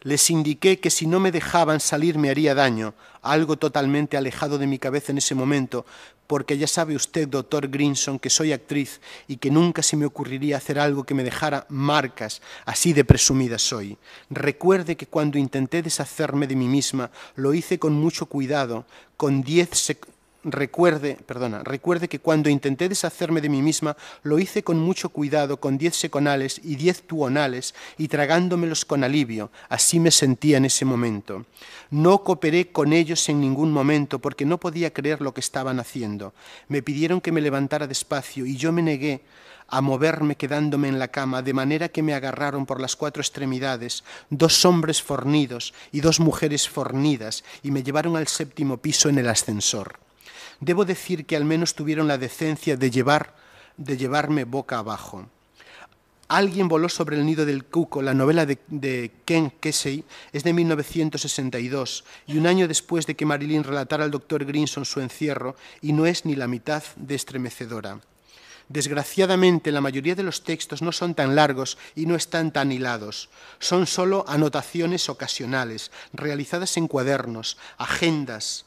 les indiqué que si no me dejaban salir me haría daño, algo totalmente alejado de mi cabeza en ese momento, porque ya sabe usted, doctor Grinson, que soy actriz y que nunca se me ocurriría hacer algo que me dejara marcas, así de presumida soy. Recuerde que cuando intenté deshacerme de mí misma, lo hice con mucho cuidado, con 10 recuerde que cuando intenté deshacerme de mí misma, lo hice con mucho cuidado, con 10 seconales y 10 tuonales, y tragándomelos con alivio. Así me sentía en ese momento. No cooperé con ellos en ningún momento, porque no podía creer lo que estaban haciendo. Me pidieron que me levantara despacio, y yo me negué a moverme quedándome en la cama, de manera que me agarraron por las 4 extremidades 2 hombres fornidos y 2 mujeres fornidas, y me llevaron al 7º piso en el ascensor. Debo decir que al menos tuvieron la decencia de llevarme boca abajo. Alguien voló sobre el nido del cuco, la novela de Ken Kesey, es de 1962, y un año después de que Marilyn relatara al Dr. Grinson su encierro, y no es ni la mitad de estremecedora. Desgraciadamente, la mayoría de los textos no son tan largos y no están tan hilados. Son solo anotaciones ocasionales, realizadas en cuadernos, agendas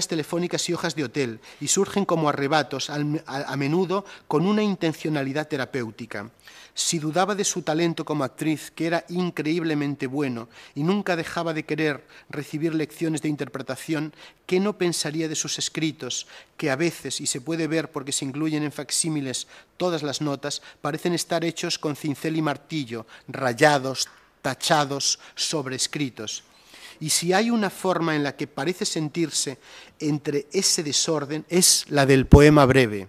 telefónicas y hojas de hotel, y surgen como arrebatos, a menudo con una intencionalidad terapéutica. Si dudaba de su talento como actriz, que era increíblemente bueno, y nunca dejaba de querer recibir lecciones de interpretación, ¿qué no pensaría de sus escritos, que a veces, y se puede ver porque se incluyen en facsímiles todas las notas, parecen estar hechos con cincel y martillo, rayados, tachados, sobrescritos? Y si hay una forma en la que parece sentirse entre ese desorden, es la del poema breve.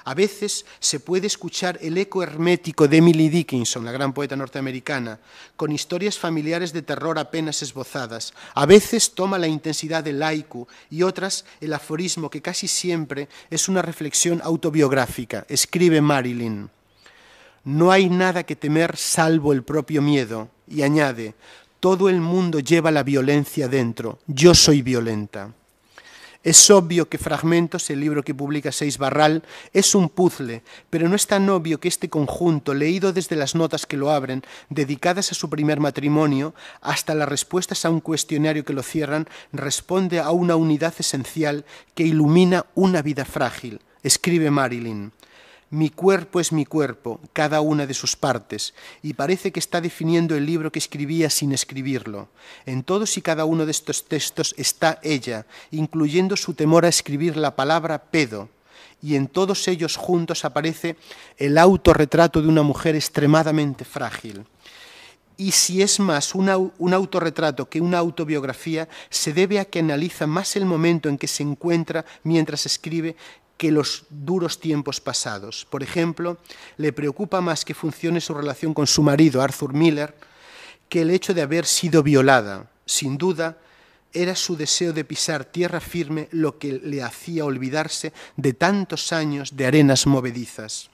A veces se puede escuchar el eco hermético de Emily Dickinson, la gran poeta norteamericana, con historias familiares de terror apenas esbozadas. A veces toma la intensidad del haiku y otras el aforismo, que casi siempre es una reflexión autobiográfica. Escribe Marilyn: no hay nada que temer salvo el propio miedo. Y añade: todo el mundo lleva la violencia dentro. Yo soy violenta. Es obvio que Fragmentos, el libro que publica Seix Barral, es un puzzle, pero no es tan obvio que este conjunto, leído desde las notas que lo abren, dedicadas a su primer matrimonio, hasta las respuestas a un cuestionario que lo cierran, responde a una unidad esencial que ilumina una vida frágil. Escribe Marilyn: mi cuerpo es mi cuerpo, cada una de sus partes, y parece que está definiendo el libro que escribía sin escribirlo. En todos y cada uno de estos textos está ella, incluyendo su temor a escribir la palabra pedo, y en todos ellos juntos aparece el autorretrato de una mujer extremadamente frágil. Y si es más un autorretrato que una autobiografía, se debe a que analiza más el momento en que se encuentra mientras escribe que los duros tiempos pasados. Por ejemplo, le preocupa más que funcione su relación con su marido, Arthur Miller, que el hecho de haber sido violada. Sin duda, era su deseo de pisar tierra firme lo que le hacía olvidarse de tantos años de arenas movedizas.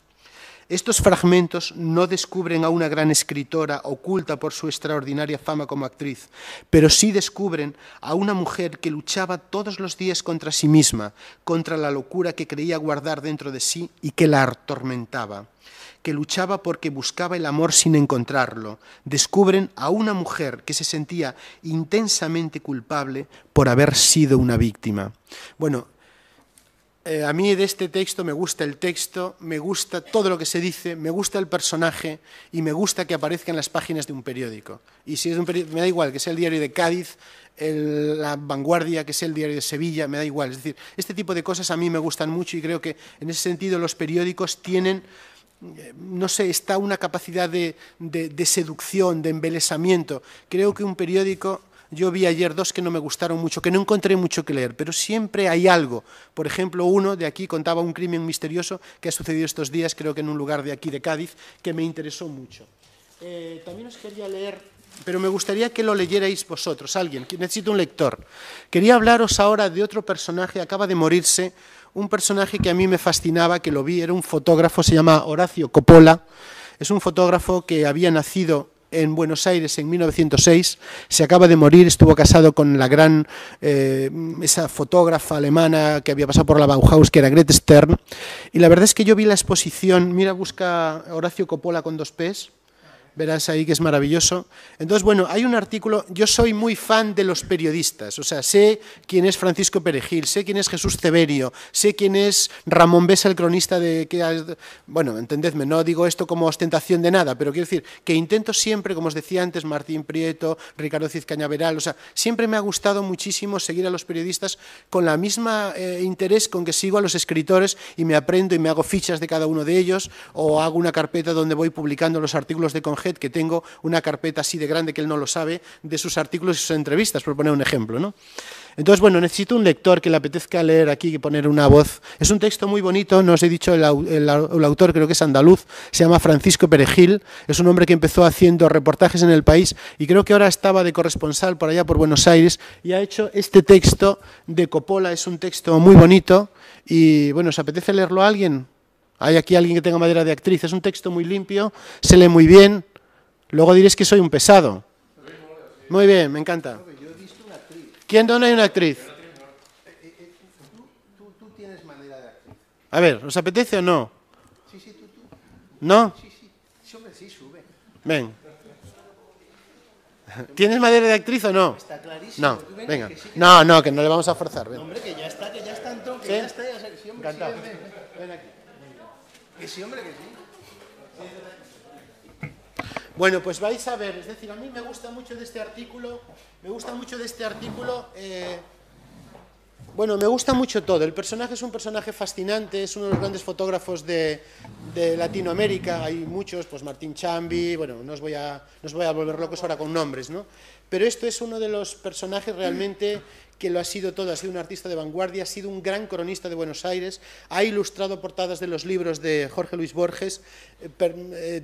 Estos fragmentos no descubren a una gran escritora oculta por su extraordinaria fama como actriz, pero sí descubren a una mujer que luchaba todos los días contra sí misma, contra la locura que creía guardar dentro de sí y que la atormentaba, que luchaba porque buscaba el amor sin encontrarlo. Descubren a una mujer que se sentía intensamente culpable por haber sido una víctima. Bueno, a mí de este texto me gusta el texto, me gusta todo lo que se dice, me gusta el personaje y me gusta que aparezca en las páginas de un periódico. Y si es de un periódico, me da igual que sea el Diario de Cádiz, La Vanguardia, que sea el Diario de Sevilla, me da igual. Es decir, este tipo de cosas a mí me gustan mucho y creo que en ese sentido los periódicos tienen, no sé, está una capacidad de seducción, de embelesamiento. Creo que un periódico... Yo vi ayer 2 que no me gustaron mucho, que no encontré mucho que leer, pero siempre hay algo. Por ejemplo, uno de aquí contaba un crimen misterioso que ha sucedido estos días, creo que en un lugar de aquí de Cádiz, que me interesó mucho. También os quería leer, pero me gustaría que lo leyerais vosotros, alguien, que necesito un lector. Quería hablaros ahora de otro personaje, acaba de morirse, un personaje que a mí me fascinaba, que lo vi, era un fotógrafo, se llama Horacio Coppola, es un fotógrafo que había nacido en Buenos Aires en 1906, se acaba de morir, estuvo casado con la gran, esa fotógrafa alemana que había pasado por la Bauhaus, que era Grete Stern, y la verdad es que yo vi la exposición, mira, busca Horacio Coppola con 2 P's, verás ahí que es maravilloso. Entonces, bueno, hay un artículo, yo soy muy fan de los periodistas, o sea, sé quién es Francisco Perejil, sé quién es Jesús Ceberio, sé quién es Ramón Besa, el cronista de... Bueno, entendedme, no digo esto como ostentación de nada, pero quiero decir que intento siempre, como os decía antes, Martín Prieto, Ricardo Cid Cañaveral, o sea, siempre me ha gustado muchísimo seguir a los periodistas con la misma interés con que sigo a los escritores y me aprendo y me hago fichas de cada uno de ellos, o hago una carpeta donde voy publicando los artículos de Conjet, que tengo una carpeta así de grande que él no lo sabe, de sus artículos y sus entrevistas, por poner un ejemplo, ¿no? Entonces, bueno, necesito un lector que le apetezca leer aquí, que poner una voz. Es un texto muy bonito, no os he dicho, el autor creo que es andaluz, se llama Francisco Perejil, es un hombre que empezó haciendo reportajes en el país y creo que ahora estaba de corresponsal por allá por Buenos Aires y ha hecho este texto de Coppola, es un texto muy bonito y, bueno, ¿os apetece leerlo a alguien? ¿Hay aquí alguien que tenga madera de actriz? Es un texto muy limpio, se lee muy bien. Luego diréis que soy un pesado. Muy bien, me encanta. ¿Quién no hay una actriz? Tú tienes madera de actriz. A ver, ¿os apetece o no? Sí, tú. ¿No? Sí, hombre, sí, sube. Ven. ¿Tienes madera de actriz o no? Está clarísimo. No, venga. No, que no le vamos a forzar. Ven. Hombre, que ya está entró, que ya está. Sí, hombre, encantado. Ven aquí. Que sí, hombre, que sí. Bueno, pues vais a ver, es decir, a mí me gusta mucho de este artículo, bueno, me gusta mucho todo. El personaje es un personaje fascinante, es uno de los grandes fotógrafos de Latinoamérica, hay muchos, pues Martín Chambi, bueno, no os voy a volver locos ahora con nombres, ¿no? Pero esto es uno de los personajes realmente que lo ha sido todo, ha sido un artista de vanguardia, ha sido un gran cronista de Buenos Aires, ha ilustrado portadas de los libros de Jorge Luis Borges,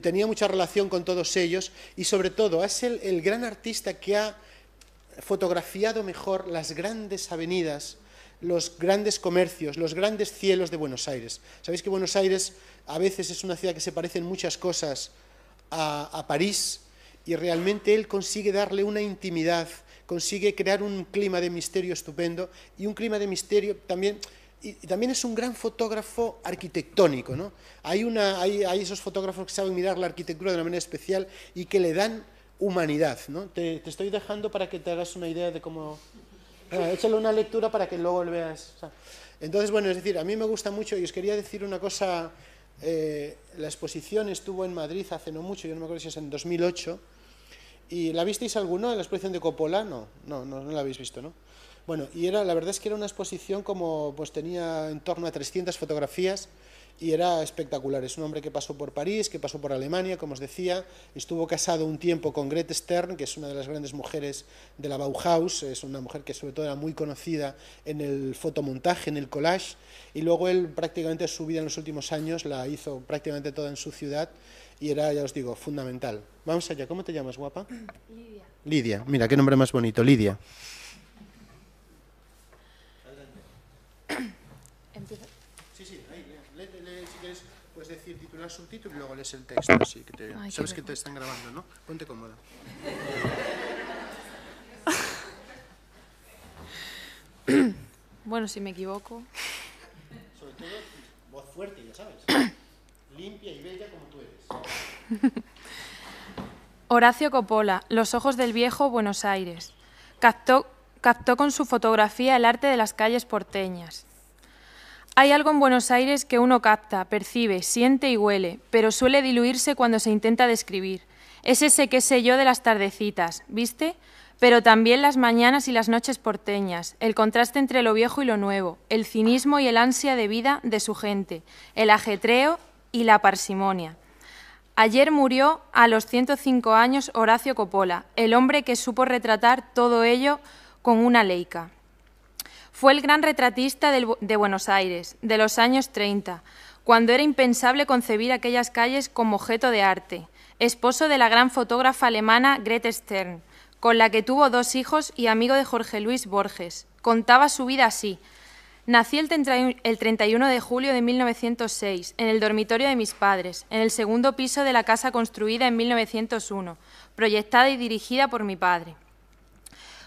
tenía mucha relación con todos ellos y sobre todo es el gran artista que ha fotografiado mejor las grandes avenidas, los grandes comercios, los grandes cielos de Buenos Aires. Sabéis que Buenos Aires a veces es una ciudad que se parece en muchas cosas a París y realmente él consigue darle una intimidad, consigue crear un clima de misterio estupendo y un clima de misterio también, y también es un gran fotógrafo arquitectónico, ¿no? Hay esos fotógrafos que saben mirar la arquitectura de una manera especial y que le dan humanidad, ¿no? Te estoy dejando para que te hagas una idea de cómo... échale una lectura para que luego lo veas. O sea, entonces, bueno, es decir, a mí me gusta mucho y os quería decir una cosa, la exposición estuvo en Madrid hace no mucho, yo no me acuerdo si es en 2008, ¿y la visteis alguno en la exposición de Coppola? No la habéis visto, ¿no? Bueno, y la verdad es que era una exposición como, pues tenía en torno a 300 fotografías y era espectacular. Es un hombre que pasó por París, que pasó por Alemania, como os decía, estuvo casado un tiempo con Grete Stern, que es una de las grandes mujeres de la Bauhaus, es una mujer que sobre todo era muy conocida en el fotomontaje, en el collage, y luego él prácticamente su vida en los últimos años la hizo prácticamente toda en su ciudad, y era, ya os digo, fundamental. Vamos allá, ¿cómo te llamas, guapa? Lidia. Lidia, mira, qué nombre más bonito, Lidia. Empieza. Sí, ahí, lee, si quieres, puedes decir titular, subtítulo y luego lees el texto, así que sabes que te están grabando, ¿no? Ponte cómoda. Bueno, si me equivoco. Sobre todo, voz fuerte, ya sabes. Limpia y bella como tú eres. Horacio Coppola, Los ojos del viejo, Buenos Aires. Captó con su fotografía el arte de las calles porteñas. Hay algo en Buenos Aires que uno capta, percibe, siente y huele, pero suele diluirse cuando se intenta describir. Es ese qué sé yo de las tardecitas, ¿viste? Pero también las mañanas y las noches porteñas, el contraste entre lo viejo y lo nuevo, el cinismo y el ansia de vida de su gente, el ajetreo y la parsimonia. Ayer murió a los 105 años Horacio Coppola, el hombre que supo retratar todo ello con una Leica. Fue el gran retratista de Buenos Aires, de los años 30, cuando era impensable concebir aquellas calles como objeto de arte. Esposo de la gran fotógrafa alemana Grete Stern, con la que tuvo 2 hijos y amigo de Jorge Luis Borges. Contaba su vida así. Nací el 31 de julio de 1906, en el dormitorio de mis padres, en el segundo piso de la casa construida en 1901, proyectada y dirigida por mi padre.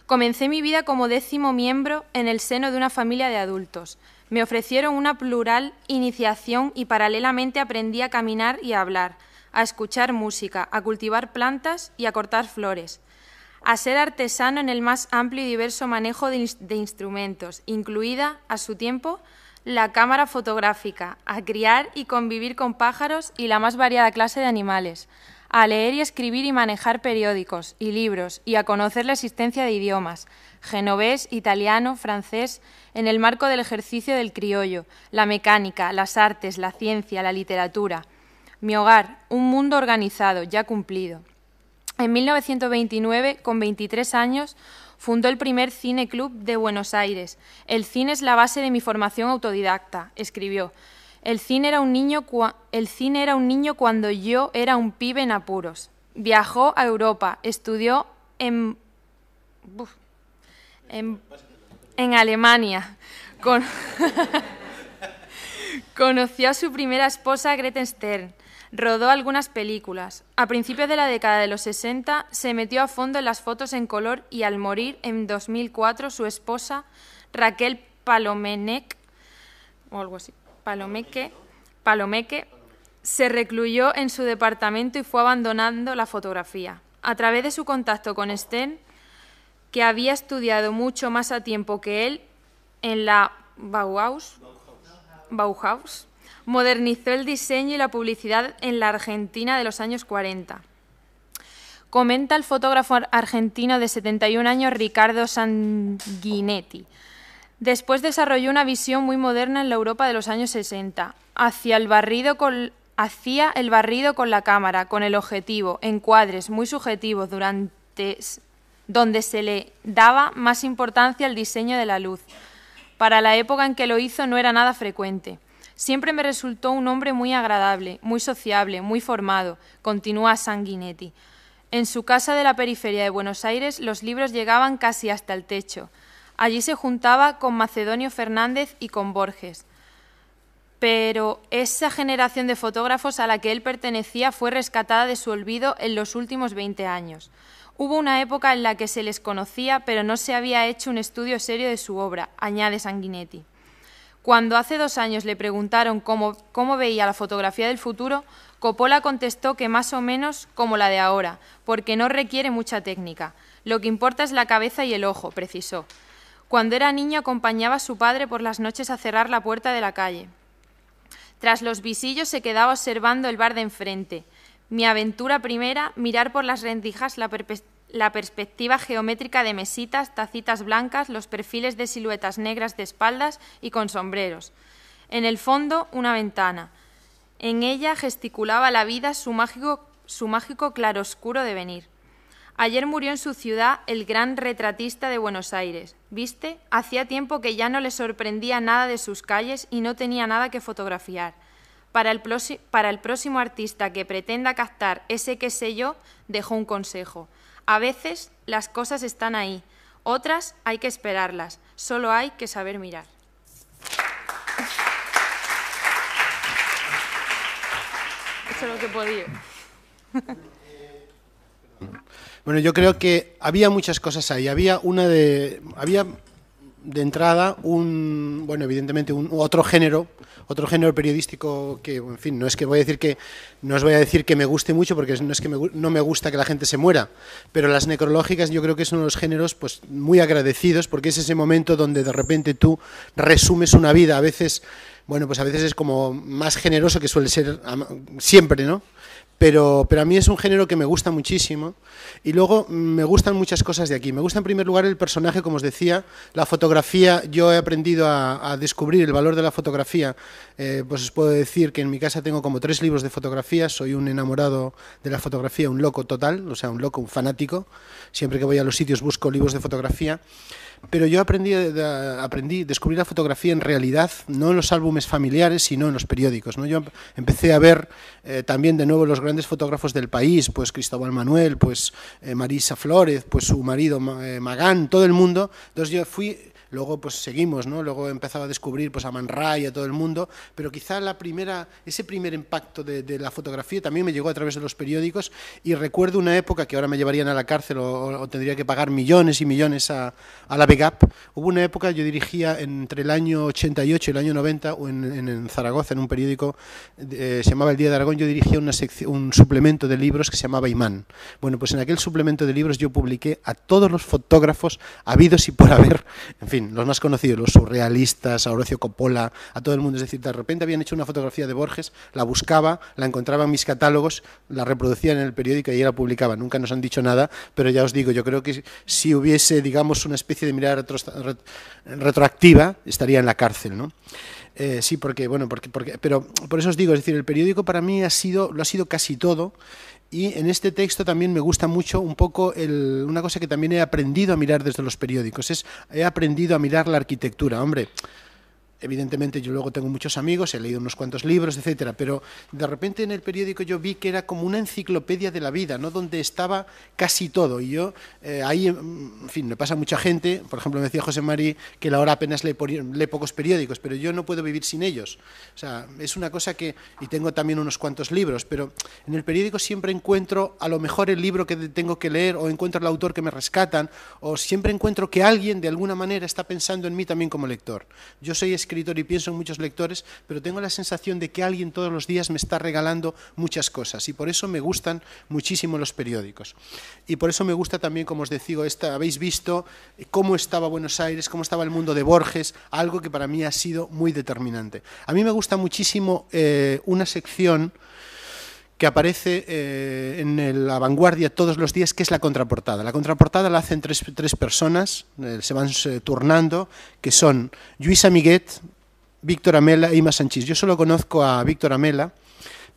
Comencé mi vida como 10º miembro en el seno de una familia de adultos. Me ofrecieron una plural iniciación y paralelamente aprendí a caminar y a hablar, a escuchar música, a cultivar plantas y a cortar flores, a ser artesano en el más amplio y diverso manejo de instrumentos, incluida, a su tiempo, la cámara fotográfica, a criar y convivir con pájaros y la más variada clase de animales, a leer y escribir y manejar periódicos y libros y a conocer la existencia de idiomas, genovés, italiano, francés, en el marco del ejercicio del criollo, la mecánica, las artes, la ciencia, la literatura. Mi hogar, un mundo organizado, ya cumplido. En 1929, con 23 años, fundó el primer Cine Club de Buenos Aires. El cine es la base de mi formación autodidacta, escribió. El cine era un niño cuando yo era un pibe en apuros. Viajó a Europa, estudió en Alemania. Conoció a su primera esposa, Greta Stern. Rodó algunas películas. A principios de la década de los 60 se metió a fondo en las fotos en color y al morir en 2004 su esposa, Raquel Palomeque, se recluyó en su departamento y fue abandonando la fotografía. A través de su contacto con Stern, que había estudiado mucho más a tiempo que él en la Bauhaus, modernizó el diseño y la publicidad en la Argentina de los años 40. Comenta el fotógrafo argentino de 71 años Ricardo Sanguinetti. Después desarrolló una visión muy moderna en la Europa de los años 60. Hacía el barrido con la cámara, con el objetivo, encuadres muy subjetivos donde se le daba más importancia al diseño de la luz. Para la época en que lo hizo no era nada frecuente. Siempre me resultó un hombre muy agradable, muy sociable, muy formado, continúa Sanguinetti. En su casa de la periferia de Buenos Aires los libros llegaban casi hasta el techo. Allí se juntaba con Macedonio Fernández y con Borges. Pero esa generación de fotógrafos a la que él pertenecía fue rescatada de su olvido en los últimos 20 años. Hubo una época en la que se les conocía, pero no se había hecho un estudio serio de su obra, añade Sanguinetti. Cuando hace 2 años le preguntaron cómo veía la fotografía del futuro, Coppola contestó que más o menos como la de ahora, porque no requiere mucha técnica. Lo que importa es la cabeza y el ojo, precisó. Cuando era niño acompañaba a su padre por las noches a cerrar la puerta de la calle. Tras los visillos se quedaba observando el bar de enfrente. Mi aventura primera, mirar por las rendijas la perspectiva geométrica de mesitas, tacitas blancas, los perfiles de siluetas negras de espaldas y con sombreros. En el fondo, una ventana. En ella gesticulaba la vida su mágico claroscuro devenir. Ayer murió en su ciudad el gran retratista de Buenos Aires. ¿Viste? Hacía tiempo que ya no le sorprendía nada de sus calles y no tenía nada que fotografiar. Para el próximo artista que pretenda captar ese qué sé yo, dejó un consejo. A veces las cosas están ahí, otras hay que esperarlas, solo hay que saber mirar. Eso es lo que he podido. Bueno, yo creo que había muchas cosas ahí. Había de entrada evidentemente otro género periodístico que, en fin, no os voy a decir que me guste mucho, porque no es que no me gusta que la gente se muera, pero las necrológicas yo creo que son unos géneros pues muy agradecidos, porque es ese momento donde de repente tú resumes una vida. A veces es como más generoso, que suele ser siempre, ¿no? Pero a mí es un género que me gusta muchísimo, y luego me gustan muchas cosas de aquí. Me gusta en primer lugar el personaje, como os decía, la fotografía. Yo he aprendido a descubrir el valor de la fotografía. Pues os puedo decir que en mi casa tengo como 3 libros de fotografía. Soy un enamorado de la fotografía, un loco total, o sea, un fanático. Siempre que voy a los sitios busco libros de fotografía. Pero yo descubrí la fotografía en realidad, no en los álbumes familiares, sino en los periódicos, ¿no? Yo empecé a ver también de nuevo los grandes fotógrafos del país, pues Cristóbal Manuel, pues Marisa Flórez, pues su marido Magán, todo el mundo. Entonces yo fui luego pues seguimos, ¿no? Luego he empezado a descubrir pues a Man Ray, a todo el mundo, pero quizá ese primer impacto de la fotografía también me llegó a través de los periódicos, y recuerdo una época que ahora me llevarían a la cárcel o tendría que pagar millones y millones a la Begap. Hubo una época, yo dirigía entre el año 88 y el año 90 en Zaragoza, en un periódico, se llamaba El Día de Aragón, yo dirigía un suplemento de libros que se llamaba Imán. Bueno, pues en aquel suplemento de libros yo publiqué a todos los fotógrafos habidos y por haber, en fin, los más conocidos, los surrealistas, a Horacio Coppola, a todo el mundo. Es decir, de repente habían hecho una fotografía de Borges, la buscaba, la encontraba en mis catálogos, la reproducían en el periódico y ahí la publicaba. Nunca nos han dicho nada, pero ya os digo, yo creo que si hubiese, digamos, una especie de mirada retroactiva, estaría en la cárcel, ¿no? Sí, pero por eso os digo, es decir, el periódico para mí lo ha sido casi todo. Y en este texto también me gusta mucho un poco una cosa que también he aprendido a mirar desde los periódicos, he aprendido a mirar la arquitectura. Hombre, evidentemente yo luego tengo muchos amigos, he leído unos cuantos libros, etcétera, pero de repente en el periódico yo vi que era como una enciclopedia de la vida, ¿no? Donde estaba casi todo, y yo ahí, en fin, me pasa a mucha gente. Por ejemplo, me decía José Mari que él ahora apenas lee pocos periódicos, pero yo no puedo vivir sin ellos. O sea, es una cosa y tengo también unos cuantos libros, pero en el periódico siempre encuentro a lo mejor el libro que tengo que leer, o encuentro el autor que me rescatan, o siempre encuentro que alguien de alguna manera está pensando en mí también como lector. Yo soy escritor y pienso en muchos lectores, pero tengo la sensación de que alguien todos los días me está regalando muchas cosas, y por eso me gustan muchísimo los periódicos. Y por eso me gusta también, como os decía, habéis visto cómo estaba Buenos Aires, cómo estaba el mundo de Borges, algo que para mí ha sido muy determinante. A mí me gusta muchísimo una sección que aparece en La Vanguardia todos los días, que es la contraportada. La contraportada la hacen tres personas, se van turnando, que son Lluís Amiguet, Víctor Amela e Ima Sanchís. Yo solo conozco a Víctor Amela,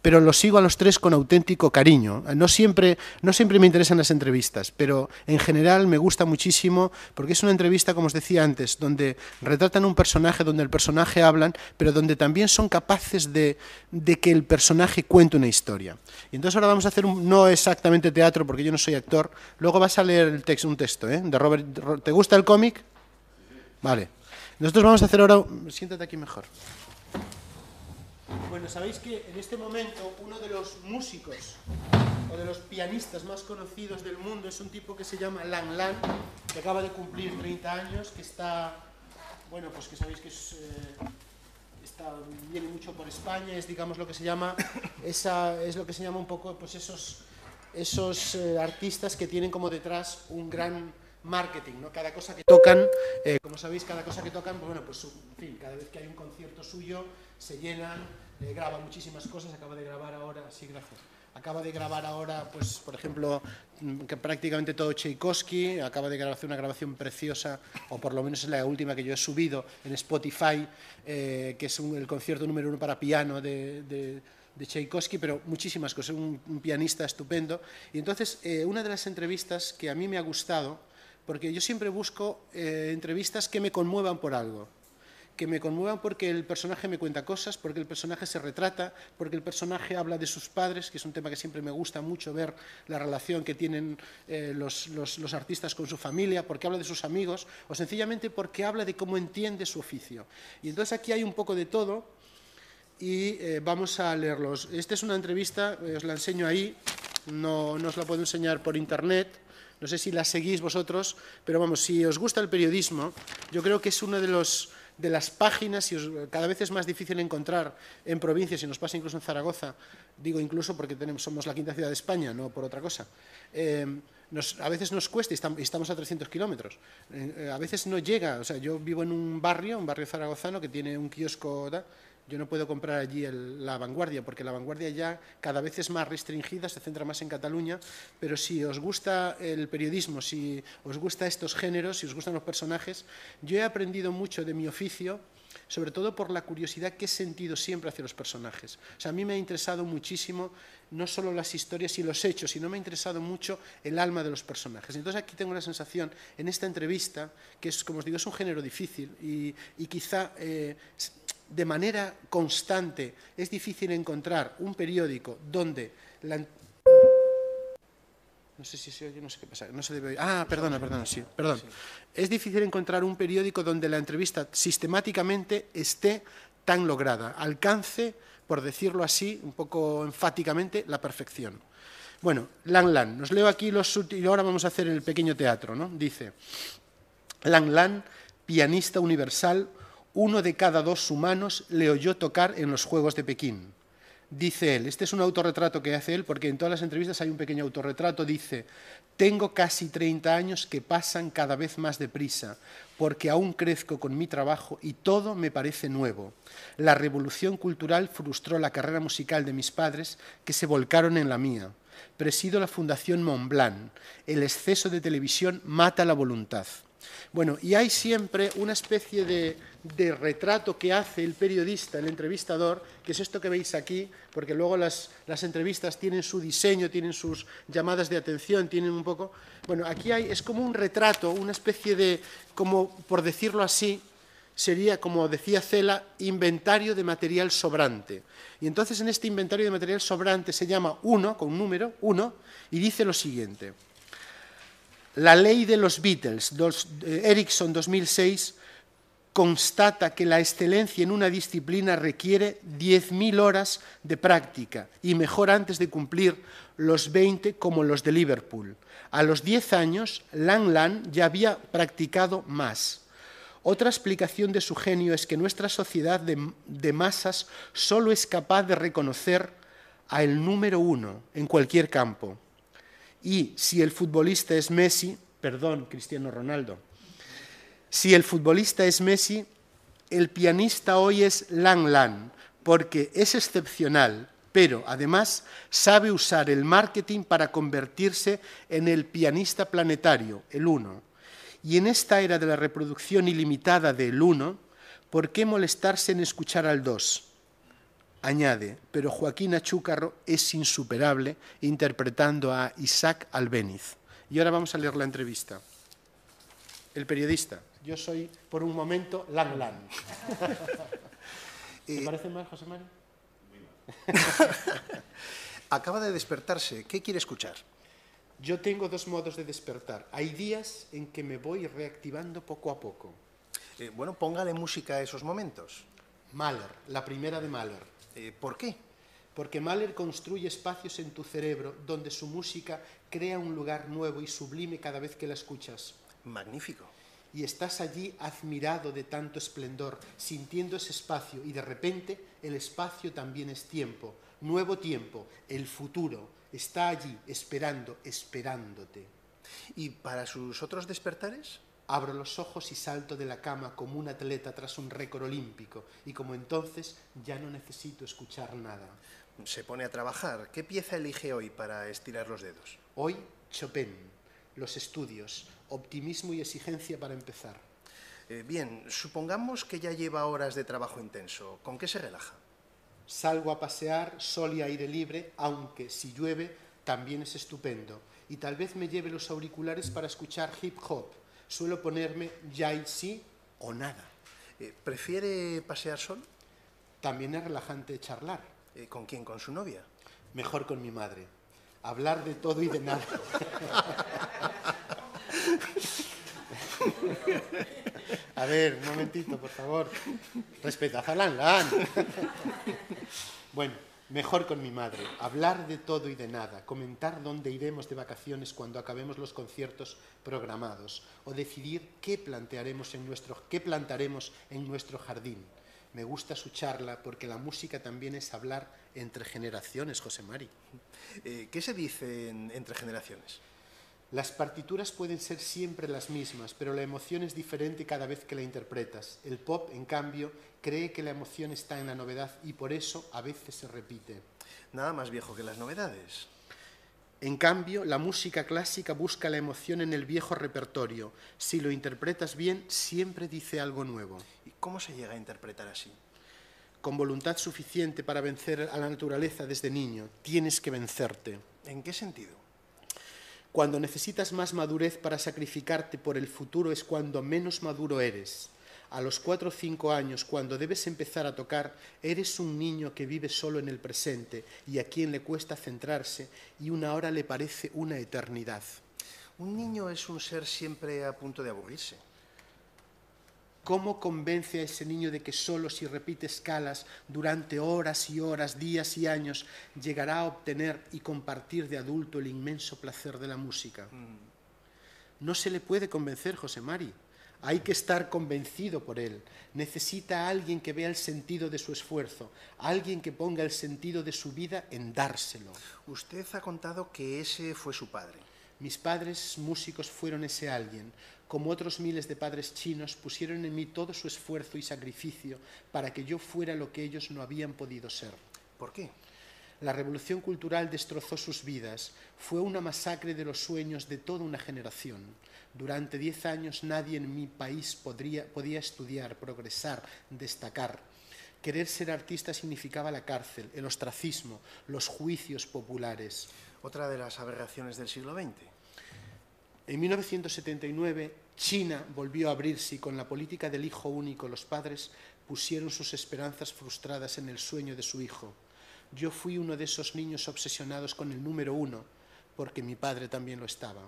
pero los sigo a los tres con auténtico cariño. No siempre me interesan las entrevistas, pero en general me gusta muchísimo, porque es una entrevista, como os decía antes, donde retratan un personaje, donde el personaje hablan, pero donde también son capaces de que el personaje cuente una historia. Y entonces ahora vamos a hacer no exactamente teatro, porque yo no soy actor. Luego vas a leer un texto, de Robert. ¿Te gusta el cómic? Vale. Nosotros vamos a hacer ahora... Siéntate aquí mejor. Bueno, sabéis que en este momento uno de los músicos o de los pianistas más conocidos del mundo es un tipo que se llama Lang Lang, que acaba de cumplir 30 años, que está, bueno, pues que sabéis que viene mucho por España, es, digamos, lo que se llama, es lo que se llama un poco, pues esos artistas que tienen como detrás un gran marketing, ¿no? Cada cosa que tocan, como sabéis, cada cosa que tocan, pues bueno, pues en fin, cada vez que hay un concierto suyo se llenan, graba muchísimas cosas. Acaba de grabar ahora, sí, gracias. Acaba de grabar ahora, pues, por ejemplo, que prácticamente todo Tchaikovsky. Acaba de hacer una grabación preciosa, o por lo menos es la última que yo he subido en Spotify, que es el concierto número 1 para piano de Tchaikovsky, pero muchísimas cosas. Un pianista estupendo. Y entonces, una de las entrevistas que a mí me ha gustado, porque yo siempre busco entrevistas que me conmuevan por algo, que me conmuevan porque el personaje me cuenta cosas, porque el personaje se retrata, porque el personaje habla de sus padres, que es un tema que siempre me gusta mucho ver, la relación que tienen los artistas con su familia, porque habla de sus amigos, o sencillamente porque habla de cómo entiende su oficio. Y entonces aquí hay un poco de todo, y vamos a leerlos. Esta es una entrevista, os la enseño ahí, no os la puedo enseñar por internet. No sé si la seguís vosotros, pero vamos, si os gusta el periodismo, yo creo que es uno de las páginas, y cada vez es más difícil encontrar en provincias, y nos pasa incluso en Zaragoza, digo incluso porque somos la quinta ciudad de España, no por otra cosa. A veces nos cuesta, y estamos a 300 kilómetros, a veces no llega. O sea, yo vivo en un barrio zaragozano que tiene un kiosco. Yo no puedo comprar allí La Vanguardia, porque La Vanguardia ya cada vez es más restringida, se centra más en Cataluña, pero si os gusta el periodismo, si os gustan estos géneros, si os gustan los personajes, yo he aprendido mucho de mi oficio, sobre todo por la curiosidad que he sentido siempre hacia los personajes. O sea, a mí me ha interesado muchísimo no solo las historias y los hechos, sino me ha interesado mucho el alma de los personajes. Entonces aquí tengo la sensación, en esta entrevista, que es, como os digo, es un género difícil, y quizá de manera constante es difícil encontrar un periódico donde No sé si se oye, no sé qué pasa. No se debe oír. Ah, perdona, sí, perdón. Sí. Es difícil encontrar un periódico donde la entrevista sistemáticamente esté tan lograda, alcance, por decirlo así, un poco enfáticamente, la perfección. Bueno, Lang Lang, os leo aquí los y ahora vamos a hacer el pequeño teatro, ¿no? Dice, Lang Lang, pianista universal, 1 de cada 2 humanos le oyó tocar en los Juegos de Pekín. Dice él, este es un autorretrato que hace él, porque en todas las entrevistas hay un pequeño autorretrato, dice, tengo casi 30 años que pasan cada vez más deprisa, porque aún crezco con mi trabajo y todo me parece nuevo. La revolución cultural frustró la carrera musical de mis padres, que se volcaron en la mía. Presido la Fundación Montblanc. El exceso de televisión mata la voluntad. Bueno, y hay siempre una especie de retrato que hace el periodista, el entrevistador, que es esto que veis aquí, porque luego las entrevistas tienen su diseño, tienen sus llamadas de atención, tienen un poco... Bueno, aquí es como un retrato, una especie de, como por decirlo así, sería, como decía Cela, inventario de material sobrante. Y entonces en este inventario de material sobrante se llama 1, con un número, 1, y dice lo siguiente. La ley de los Beatles, Ericsson 2006, constata que la excelencia en una disciplina requiere 10.000 horas de práctica y mejor antes de cumplir los 20 como los de Liverpool. A los 10 años, Lang Lang ya había practicado más. Otra explicación de su genio es que nuestra sociedad de masas solo es capaz de reconocer al número 1 en cualquier campo. Y si el futbolista es Messi, perdón, Cristiano Ronaldo, si el futbolista es Messi, el pianista hoy es Lang Lang, porque es excepcional, pero además sabe usar el marketing para convertirse en el pianista planetario, el 1. Y en esta era de la reproducción ilimitada del 1, ¿por qué molestarse en escuchar al 2? Añade, pero Joaquín Achúcarro es insuperable interpretando a Isaac Albéniz. Y ahora vamos a leer la entrevista. El periodista, yo soy por un momento Lang Lang. ¿Te parece mal, José María? Acaba de despertarse, ¿qué quiere escuchar? Yo tengo 2 modos de despertar. Hay días en que me voy reactivando poco a poco. Bueno, póngale música a esos momentos. Mahler, la primera de Mahler. ¿Por qué? Porque Mahler construye espacios en tu cerebro donde su música crea un lugar nuevo y sublime cada vez que la escuchas. Magnífico. Y estás allí admirado de tanto esplendor, sintiendo ese espacio y de repente el espacio también es tiempo, nuevo tiempo, el futuro, está allí esperando, esperándote. ¿Y para sus otros despertares? Abro los ojos y salto de la cama como un atleta tras un récord olímpico y como entonces ya no necesito escuchar nada. Se pone a trabajar. ¿Qué pieza elige hoy para estirar los dedos? Hoy, Chopin, los estudios, optimismo y exigencia para empezar. Bien, supongamos que ya lleva horas de trabajo intenso. ¿Con qué se relaja? Salgo a pasear, sol y aire libre, aunque si llueve también es estupendo. Y tal vez me lleve los auriculares para escuchar hip hop. Suelo ponerme jazz o nada. ¿Prefiere pasear solo? También es relajante charlar. ¿Con quién? ¿Con su novia? Mejor con mi madre. Hablar de todo y de nada. A ver, un momentito, por favor. Respetad a Lang Lang. Bueno, mejor con mi madre. Hablar de todo y de nada. Comentar dónde iremos de vacaciones cuando acabemos los conciertos programados. O decidir qué plantaremos en nuestro jardín. Me gusta su charla porque la música también es hablar entre generaciones, José Mari. ¿Qué se dice entre generaciones? Las partituras pueden ser siempre las mismas, pero la emoción es diferente cada vez que la interpretas. El pop, en cambio, cree que la emoción está en la novedad y por eso a veces se repite. Nada más viejo que las novedades. En cambio, la música clásica busca la emoción en el viejo repertorio. Si lo interpretas bien, siempre dice algo nuevo. ¿Y cómo se llega a interpretar así? Con voluntad suficiente para vencer a la naturaleza desde niño. Tienes que vencerte. ¿En qué sentido? Cuando necesitas más madurez para sacrificarte por el futuro es cuando menos maduro eres. A los 4 o 5 años, cuando debes empezar a tocar, eres un niño que vive solo en el presente y a quien le cuesta centrarse y una hora le parece una eternidad. Un niño es un ser siempre a punto de aburrirse. ¿Cómo convence a ese niño de que solo si repite escalas durante horas y horas, días y años, llegará a obtener y compartir de adulto el inmenso placer de la música? No se le puede convencer, José Mari. Hay que estar convencido por él. Necesita a alguien que vea el sentido de su esfuerzo, alguien que ponga el sentido de su vida en dárselo. Usted ha contado que ese fue su padre. Mis padres músicos fueron ese alguien. Como otros miles de padres chinos, pusieron en mí todo su esfuerzo y sacrificio para que yo fuera lo que ellos no habían podido ser. ¿Por qué? La revolución cultural destrozó sus vidas. Fue una masacre de los sueños de toda una generación. Durante 10 años nadie en mi país podía estudiar, progresar, destacar. Querer ser artista significaba la cárcel, el ostracismo, los juicios populares. Otra de las aberraciones del siglo XX. En 1979, China volvió a abrirse y con la política del hijo único los padres pusieron sus esperanzas frustradas en el sueño de su hijo. Yo fui uno de esos niños obsesionados con el número 1, porque mi padre también lo estaba.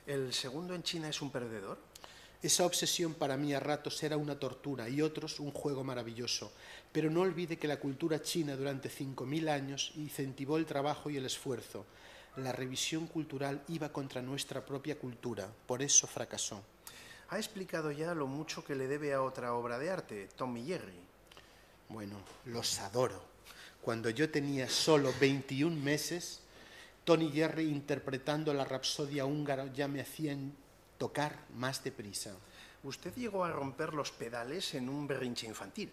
¿El segundo en China es un perdedor? Esa obsesión para mí a ratos era una tortura y otros un juego maravilloso. Pero no olvide que la cultura china durante 5.000 años incentivó el trabajo y el esfuerzo. La revisión cultural iba contra nuestra propia cultura, por eso fracasó. Ha explicado ya lo mucho que le debe a otra obra de arte, Tom y Jerry. Bueno, los adoro. Cuando yo tenía solo 21 meses, Tom y Jerry interpretando la Rapsodia húngara ya me hacían tocar más deprisa. Usted llegó a romper los pedales en un berrinche infantil.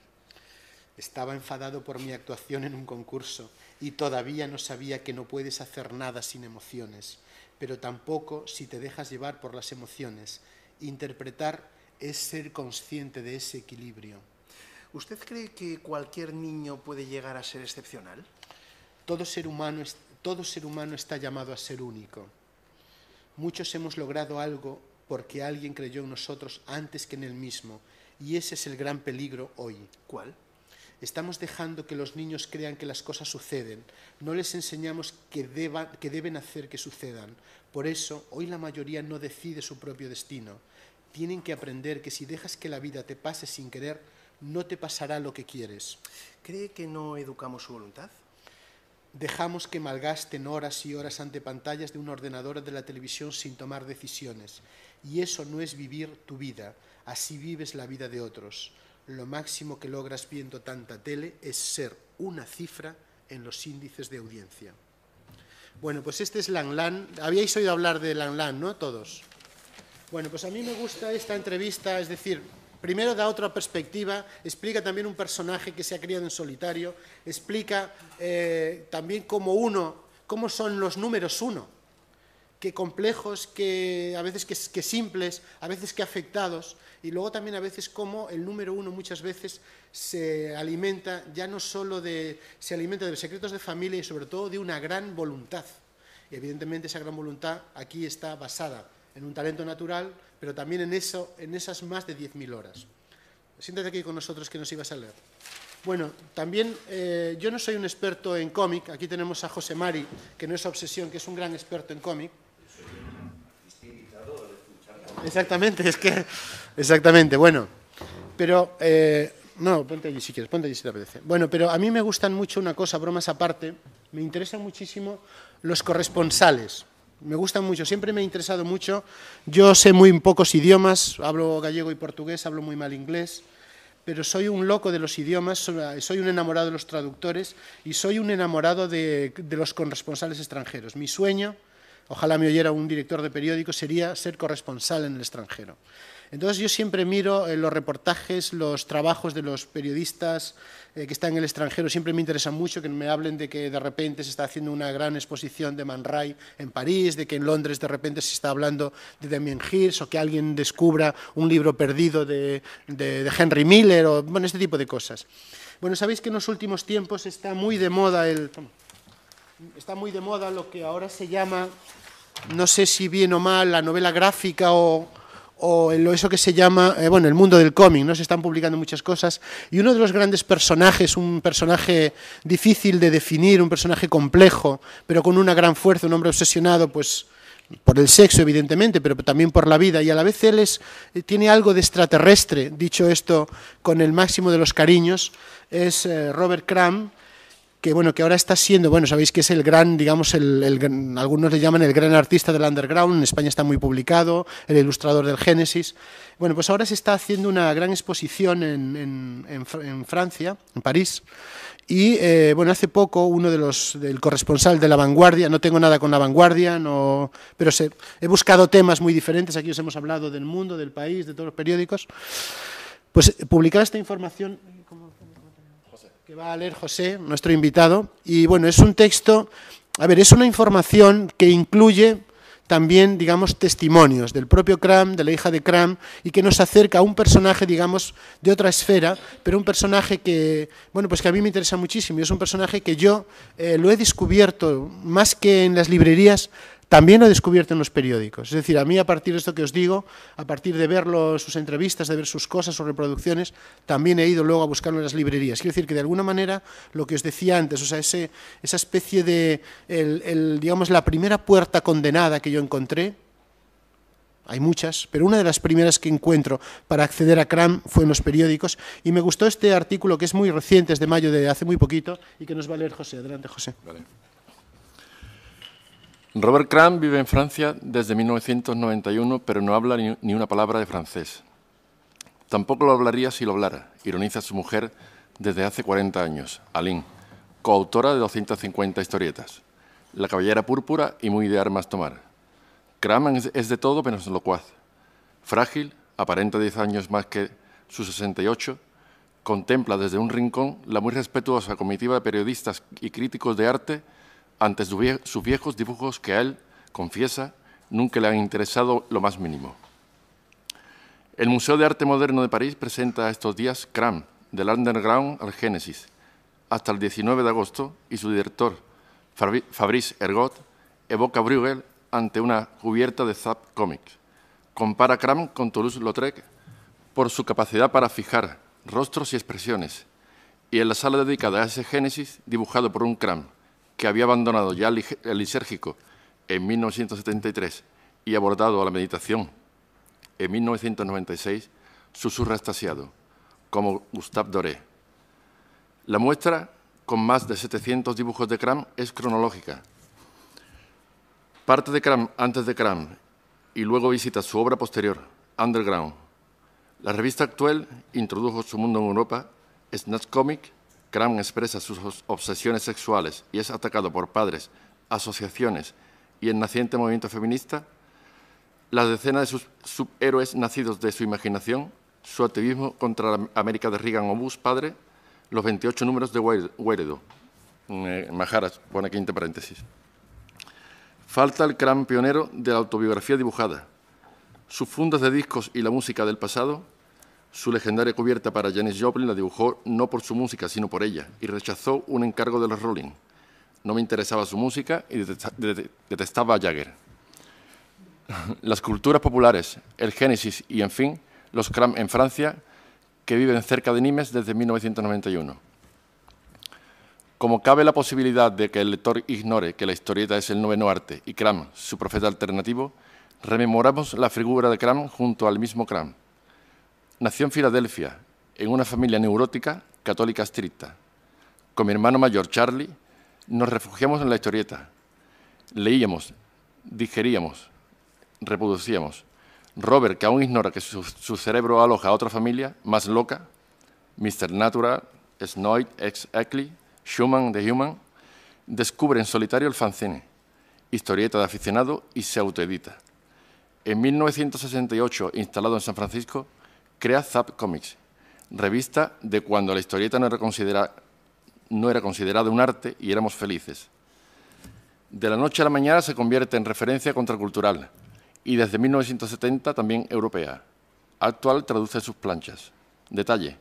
Estaba enfadado por mi actuación en un concurso y todavía no sabía que no puedes hacer nada sin emociones, pero tampoco si te dejas llevar por las emociones. Interpretar es ser consciente de ese equilibrio. ¿Usted cree que cualquier niño puede llegar a ser excepcional? Todo ser humano está llamado a ser único. Muchos hemos logrado algo porque alguien creyó en nosotros antes que en él mismo, y ese es el gran peligro hoy. ¿Cuál? Estamos dejando que los niños crean que las cosas suceden. No les enseñamos que deben hacer que sucedan. Por eso, hoy la mayoría no decide su propio destino. Tienen que aprender que si dejas que la vida te pase sin querer, no te pasará lo que quieres. ¿Cree que no educamos su voluntad? Dejamos que malgasten horas y horas ante pantallas de un ordenador o de la televisión sin tomar decisiones. Y eso no es vivir tu vida. Así vives la vida de otros. Lo máximo que logras viendo tanta tele es ser una cifra en los índices de audiencia. Bueno, pues este es Lang Lang. Habíais oído hablar de Lang Lang, ¿no? Todos. Bueno, pues a mí me gusta esta entrevista, es decir, primero da otra perspectiva, explica también un personaje que se ha criado en solitario, explica también cómo son los números 1, qué complejos, a veces que simples, a veces que afectados, y luego también a veces cómo el número 1 muchas veces se alimenta, ya no solo se alimenta de los secretos de familia y sobre todo de una gran voluntad. Y evidentemente esa gran voluntad aquí está basada en un talento natural, pero también en esas más de 10.000 horas. Siéntate aquí con nosotros que nos ibas a leer. Bueno, también yo no soy un experto en cómic, aquí tenemos a José Mari, que no es obsesión, que es un gran experto en cómic. Exactamente, bueno, pero, no, ponte allí si quieres, ponte allí si te apetece. Bueno, pero a mí me gustan mucho una cosa, bromas aparte, me interesan muchísimo los corresponsales, me gustan mucho, siempre me ha interesado mucho, yo sé muy pocos idiomas, hablo gallego y portugués, hablo muy mal inglés, pero soy un loco de los idiomas, soy un enamorado de los traductores y soy un enamorado de los corresponsales extranjeros. Mi sueño, ojalá me oyera un director de periódico, sería ser corresponsal en el extranjero. Entonces yo siempre miro los reportajes, los trabajos de los periodistas que están en el extranjero, siempre me interesan mucho que me hablen de que de repente se está haciendo una gran exposición de Man Ray en París, de que en Londres de repente se está hablando de Damien Hirst, o que alguien descubra un libro perdido de Henry Miller, o bueno, este tipo de cosas. Bueno, sabéis que en los últimos tiempos está muy de moda lo que ahora se llama, no sé si bien o mal, la novela gráfica o o eso que se llama, bueno, el mundo del cómic, ¿no? Se están publicando muchas cosas, y uno de los grandes personajes, un personaje difícil de definir, un personaje complejo, pero con una gran fuerza, un hombre obsesionado, pues, por el sexo, evidentemente, pero también por la vida, y a la vez él tiene algo de extraterrestre, dicho esto con el máximo de los cariños, es Robert Crumb, que bueno, que ahora está siendo, bueno, sabéis que es el gran, digamos, algunos le llaman el gran artista del underground, en España está muy publicado, el ilustrador del Génesis. Bueno, pues ahora se está haciendo una gran exposición en Francia, en París, y bueno, hace poco uno del corresponsal de La Vanguardia, no tengo nada con La Vanguardia, no, pero he buscado temas muy diferentes, aquí os hemos hablado del mundo, del país, de todos los periódicos, pues publicar esta información que va a leer José, nuestro invitado, y bueno, es un texto, a ver, es una información que incluye también, digamos, testimonios del propio Crumb, de la hija de Crumb, y que nos acerca a un personaje, digamos, de otra esfera, pero un personaje que, bueno, pues que a mí me interesa muchísimo, y es un personaje que yo lo he descubierto, más que en las librerías, también lo he descubierto en los periódicos. Es decir, a mí, a partir de esto que os digo, a partir de ver sus entrevistas, de ver sus cosas, sus reproducciones, también he ido luego a buscarlo en las librerías. Quiero decir que, de alguna manera, lo que os decía antes, o sea, esa especie de, digamos, la primera puerta condenada que yo encontré, hay muchas, pero una de las primeras que encuentro para acceder a Crumb fue en los periódicos, y me gustó este artículo, que es muy reciente, es de mayo de hace muy poquito, y que nos va a leer José. Adelante, José. Vale. Robert Crumb vive en Francia desde 1991, pero no habla ni una palabra de francés. Tampoco lo hablaría si lo hablara, ironiza su mujer desde hace 40 años, Aline, coautora de 250 historietas, La cabellera púrpura y muy de armas tomar. Crumb es de todo menos locuaz. Frágil, aparenta 10 años más que sus 68, contempla desde un rincón la muy respetuosa comitiva de periodistas y críticos de arte ante sus viejos dibujos que a él, confiesa, nunca le han interesado lo más mínimo. El Museo de Arte Moderno de París presenta estos días Crumb, del underground al Génesis, hasta el 19 de agosto, y su director, Fabrice Ergot, evoca Bruegel ante una cubierta de Zap Comics. Compara Crumb con Toulouse-Lautrec por su capacidad para fijar rostros y expresiones, y en la sala dedicada a ese Génesis, dibujado por un Crumb, que había abandonado ya el lisérgico en 1973 y abordado a la meditación en 1996, susurra extasiado, como Gustave Doré. La muestra, con más de 700 dibujos de Crumb, es cronológica. Parte de Crumb antes de Crumb y luego visita su obra posterior, Underground. La revista actual introdujo su mundo en Europa, Snatch Comic. Crumb expresa sus obsesiones sexuales y es atacado por padres, asociaciones y el naciente movimiento feminista. Las decenas de sus subhéroes nacidos de su imaginación, su activismo contra la América de Reagan o Bush padre, los 28 números de Weredo. Majaras, pone aquí entre paréntesis. Falta el Crumb pionero de la autobiografía dibujada, sus fundas de discos y la música del pasado. Su legendaria cubierta para Janis Joplin la dibujó no por su música, sino por ella, y rechazó un encargo de los Rolling. No me interesaba su música y detestaba a Jagger. Las culturas populares, el Génesis y, en fin, los Crumb en Francia, que viven cerca de Nimes desde 1991. Como cabe la posibilidad de que el lector ignore que la historieta es el noveno arte y Crumb, su profeta alternativo, rememoramos la figura de Crumb junto al mismo Crumb. Nació en Filadelfia, en una familia neurótica, católica estricta. Con mi hermano mayor, Charlie, nos refugiamos en la historieta. Leíamos, digeríamos, reproducíamos. Robert, que aún ignora que su cerebro aloja a otra familia, más loca, Mr. Natural, Snoid, ex Eckley, Schumann, The Human, descubre en solitario el fanzine, historieta de aficionado, y se autoedita. En 1968, instalado en San Francisco, crea Zap Comics, revista de cuando la historieta no era considerada un arte y éramos felices. De la noche a la mañana se convierte en referencia contracultural y desde 1970 también europea. Actual traduce sus planchas. Detalle: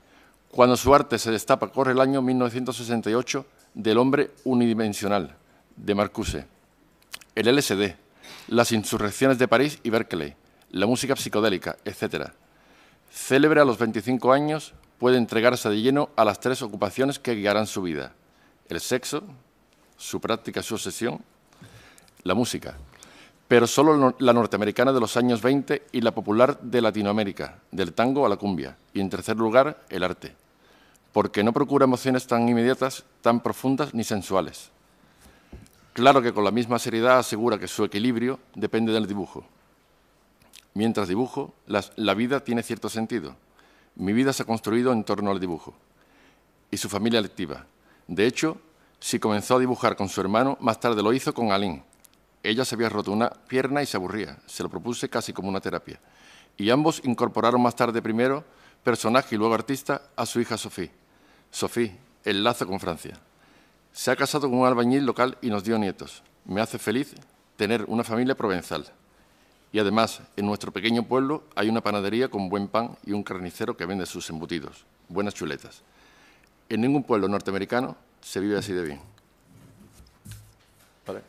cuando su arte se destapa corre el año 1968 del hombre unidimensional, de Marcuse. El LSD, las insurrecciones de París y Berkeley, la música psicodélica, etc. Célebre a los 25 años, puede entregarse de lleno a las 3 ocupaciones que guiarán su vida: el sexo, su práctica, su obsesión, la música, pero solo la norteamericana de los años 20 y la popular de Latinoamérica, del tango a la cumbia, y en tercer lugar, el arte, porque no procura emociones tan inmediatas, tan profundas ni sensuales. Claro que con la misma seriedad asegura que su equilibrio depende del dibujo. Mientras dibujo, la vida tiene cierto sentido. Mi vida se ha construido en torno al dibujo y su familia lectiva. De hecho, si comenzó a dibujar con su hermano, más tarde lo hizo con Aline. Ella se había roto una pierna y se aburría. Se lo propuse casi como una terapia. Y ambos incorporaron más tarde primero personaje y luego artista a su hija Sophie. Sophie, el lazo con Francia. Se ha casado con un albañil local y nos dio nietos. Me hace feliz tener una familia provenzal. Y además, en nuestro pequeño pueblo hay una panadería con buen pan y un carnicero que vende sus embutidos, buenas chuletas. En ningún pueblo norteamericano se vive así de bien. Vale.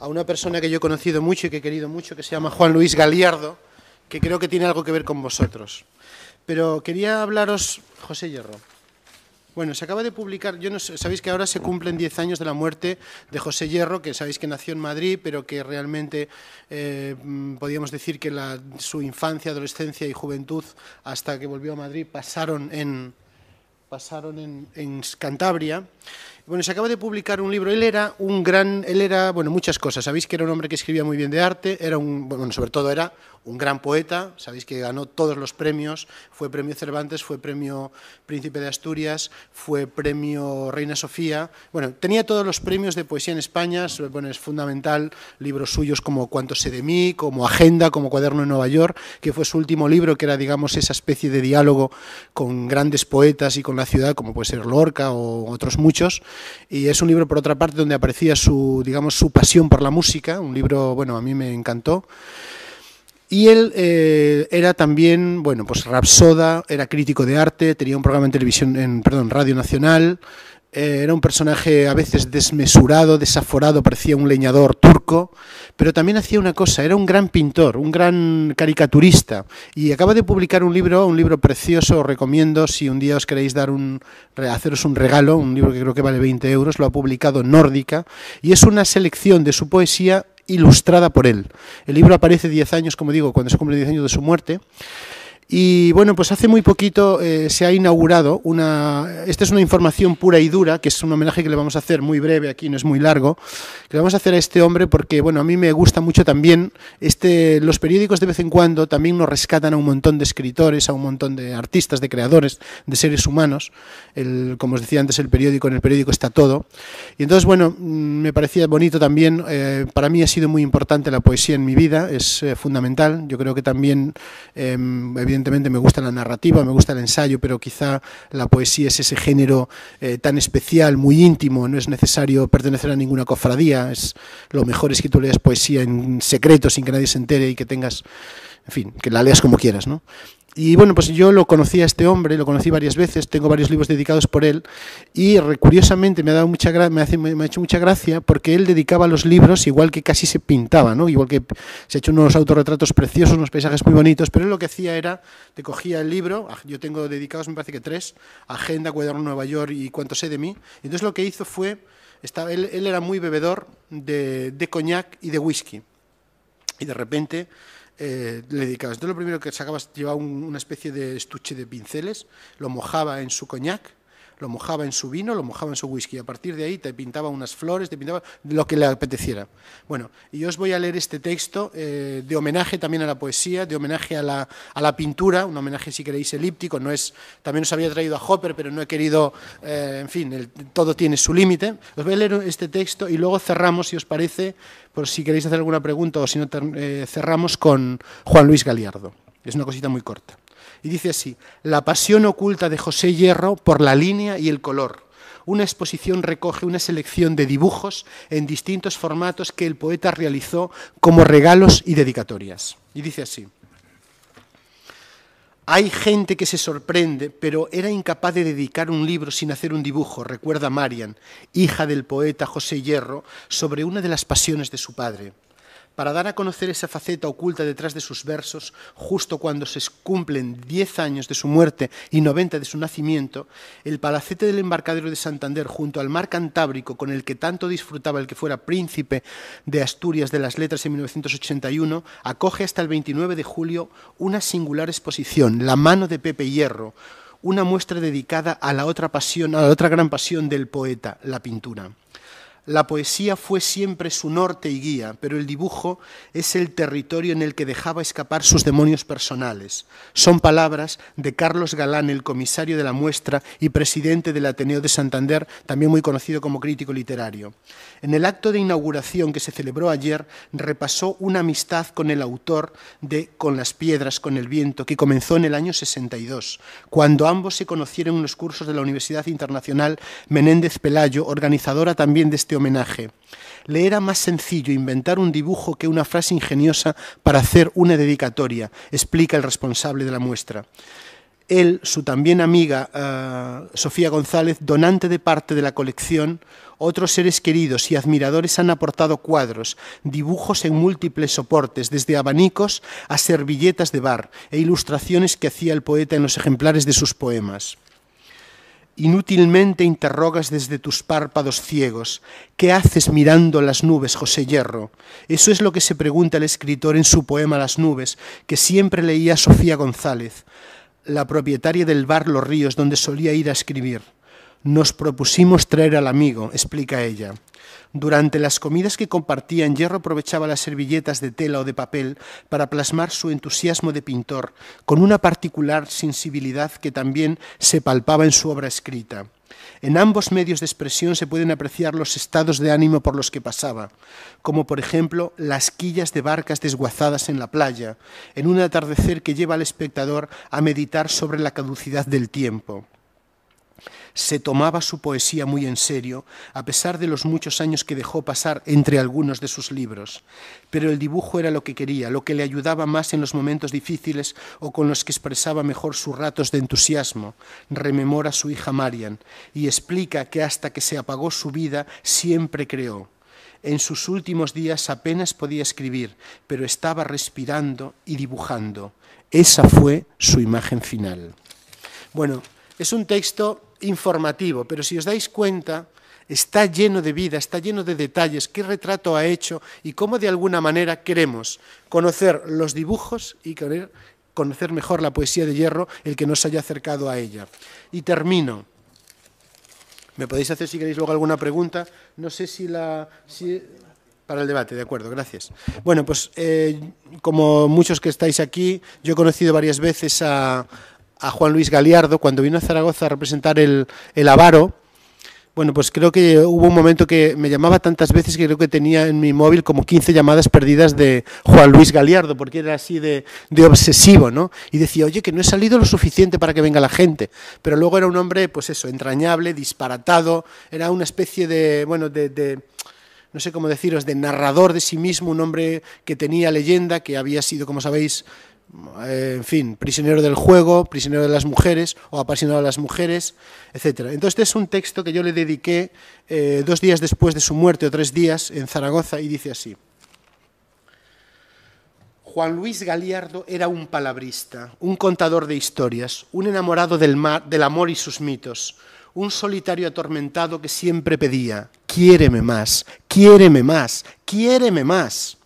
A una persona que yo he conocido mucho y que he querido mucho, que se llama Juan Luis Galiardo, que creo que tiene algo que ver con vosotros. Pero quería hablaros, José Hierro. Bueno, se acaba de publicar, sabéis que ahora se cumplen 10 años de la muerte de José Hierro, que sabéis que nació en Madrid, pero que realmente podríamos decir que su infancia, adolescencia y juventud, hasta que volvió a Madrid, pasaron en Cantabria. Bueno, se acaba de publicar un libro. Él era, bueno, muchas cosas. Sabéis que era un hombre que escribía muy bien de arte, sobre todo era un gran poeta. Sabéis que ganó todos los premios, fue premio Cervantes, fue premio Príncipe de Asturias, fue premio Reina Sofía. Bueno, tenía todos los premios de poesía en España. Bueno, es fundamental libros suyos como Cuánto sé de mí, como Agenda, como Cuaderno en Nueva York, que fue su último libro, que era, digamos, esa especie de diálogo con grandes poetas y con la ciudad, como puede ser Lorca o otros muchos. Y es un libro, por otra parte, donde aparecía su pasión por la música, un libro, bueno, a mí me encantó. Y él era también, bueno, pues rapsoda, era crítico de arte, tenía un programa en televisión, en Radio Nacional, era un personaje a veces desmesurado, desaforado, parecía un leñador turco, pero también hacía una cosa, era un gran pintor, un gran caricaturista, y acaba de publicar un libro precioso. Os recomiendo, si un día os queréis haceros un regalo, un libro que creo que vale 20 euros, lo ha publicado Nórdica, y es una selección de su poesía ilustrada por él. El libro aparece 10 años, como digo, cuando se cumplen 10 años de su muerte. Y bueno, pues hace muy poquito se ha inaugurado esta es una información pura y dura, que es un homenaje que le vamos a hacer muy breve, aquí no es muy largo, que le vamos a hacer a este hombre porque, bueno, a mí me gusta mucho también, los periódicos de vez en cuando también nos rescatan a un montón de escritores, a un montón de artistas, de creadores, de seres humanos. Como os decía antes, en el periódico está todo. Y entonces, bueno, me parecía bonito también, para mí ha sido muy importante la poesía en mi vida, es fundamental. Yo creo que también, evidentemente, me gusta la narrativa, me gusta el ensayo, pero quizá la poesía es ese género tan especial, muy íntimo. No es necesario pertenecer a ninguna cofradía. Lo mejor es que tú leas poesía en secreto, sin que nadie se entere, y que tengas, en fin, que la leas como quieras, ¿no? Y bueno, pues yo lo conocí a este hombre, lo conocí varias veces, tengo varios libros dedicados por él, y curiosamente me ha hecho mucha gracia, porque él dedicaba los libros igual que casi se pintaba, ¿no? Igual que se ha hecho unos autorretratos preciosos, unos paisajes muy bonitos, pero él lo que hacía era, te cogía el libro, yo tengo dedicados, me parece que 3, Agenda, Cuaderno Nueva York y Cuánto sé de mí. Y entonces lo que hizo fue, él era muy bebedor de coñac y de whisky, y de repente le dedicabas. Entonces lo primero que sacabas, llevaba una especie de estuche de pinceles, lo mojaba en su coñac, lo mojaba en su vino, lo mojaba en su whisky, y a partir de ahí te pintaba unas flores, te pintaba lo que le apeteciera. Bueno, y yo os voy a leer este texto de homenaje también a la poesía, de homenaje a la pintura, un homenaje, si queréis, elíptico. También os había traído a Hopper, pero no he querido, en fin, todo tiene su límite. Os voy a leer este texto y luego cerramos, si os parece, por si queréis hacer alguna pregunta, o si no, cerramos con Juan Luis Galiardo. Es una cosita muy corta. Y dice así: la pasión oculta de José Hierro por la línea y el color, una exposición recoge una selección de dibujos en distintos formatos que el poeta realizó como regalos y dedicatorias. Y dice así: hay gente que se sorprende, pero era incapaz de dedicar un libro sin hacer un dibujo, recuerda Marian, hija del poeta José Hierro, sobre una de las pasiones de su padre. Para dar a conocer esa faceta oculta detrás de sus versos, justo cuando se cumplen 10 años de su muerte y 90 de su nacimiento, el palacete del embarcadero de Santander, junto al mar Cantábrico, con el que tanto disfrutaba el que fuera príncipe de Asturias de las Letras en 1981, acoge hasta el 29 de julio una singular exposición, La mano de Pepe Hierro, una muestra dedicada a la otra gran pasión del poeta, la pintura. La poesía fue siempre su norte y guía, pero el dibujo es el territorio en el que dejaba escapar sus demonios personales. Son palabras de Carlos Galán, el comisario de la muestra y presidente del Ateneo de Santander, también muy conocido como crítico literario. En el acto de inauguración que se celebró ayer, repasó una amistad con el autor de Con las piedras, con el viento, que comenzó en el año 62, cuando ambos se conocieron en los cursos de la Universidad Internacional Menéndez Pelayo, organizadora también de este homenaje. Le era más sencillo inventar un dibujo que una frase ingeniosa para hacer una dedicatoria, explica el responsable de la muestra. Él, su también amiga Sofía González, donante de parte de la colección, otros seres queridos y admiradores han aportado cuadros, dibujos en múltiples soportes, desde abanicos a servilletas de bar e ilustraciones que hacía el poeta en los ejemplares de sus poemas. Inútilmente interrogas desde tus párpados ciegos. ¿Qué haces mirando las nubes, José Hierro? Eso es lo que se pregunta el escritor en su poema Las nubes, que siempre leía Sofía González, la propietaria del bar Los Ríos, donde solía ir a escribir. Nos propusimos traer al amigo, explica ella. Durante las comidas que compartían, Hierro aprovechaba las servilletas de tela o de papel para plasmar su entusiasmo de pintor, con una particular sensibilidad que también se palpaba en su obra escrita. En ambos medios de expresión se pueden apreciar los estados de ánimo por los que pasaba, como por ejemplo las quillas de barcas desguazadas en la playa, en un atardecer que lleva al espectador a meditar sobre la caducidad del tiempo. Se tomaba su poesía muy en serio, a pesar de los muchos años que dejó pasar entre algunos de sus libros. Pero el dibujo era lo que quería, lo que le ayudaba más en los momentos difíciles o con los que expresaba mejor sus ratos de entusiasmo, rememora su hija Marian, y explica que hasta que se apagó su vida siempre creó. En sus últimos días apenas podía escribir, pero estaba respirando y dibujando. Esa fue su imagen final. Bueno, es un texto informativo, pero si os dais cuenta, está lleno de vida, está lleno de detalles, qué retrato ha hecho y cómo de alguna manera queremos conocer los dibujos y querer conocer mejor la poesía de Hierro, el que nos haya acercado a ella. Y termino. Me podéis hacer, si queréis, luego alguna pregunta. No sé si para el debate, de acuerdo, gracias. Bueno, pues como muchos que estáis aquí, yo he conocido varias veces a Juan Luis Galiardo, cuando vino a Zaragoza a representar el Avaro. Bueno, pues creo que hubo un momento que me llamaba tantas veces que creo que tenía en mi móvil como 15 llamadas perdidas de Juan Luis Galiardo, porque era así de obsesivo, ¿no? Y decía, oye, que no he salido lo suficiente para que venga la gente. Pero luego era un hombre, pues eso, entrañable, disparatado, era una especie de, bueno, no sé cómo deciros, de narrador de sí mismo, un hombre que tenía leyenda, que había sido, como sabéis, en fin, prisionero del juego, prisionero de las mujeres o apasionado de las mujeres, etc. Entonces este es un texto que yo le dediqué 2 días después de su muerte o 3 días en Zaragoza y dice así. Juan Luis Galiardo era un palabrista, un contador de historias, un enamorado del amor y sus mitos, un solitario atormentado que siempre pedía, quiéreme más, quiéreme más, quiéreme más.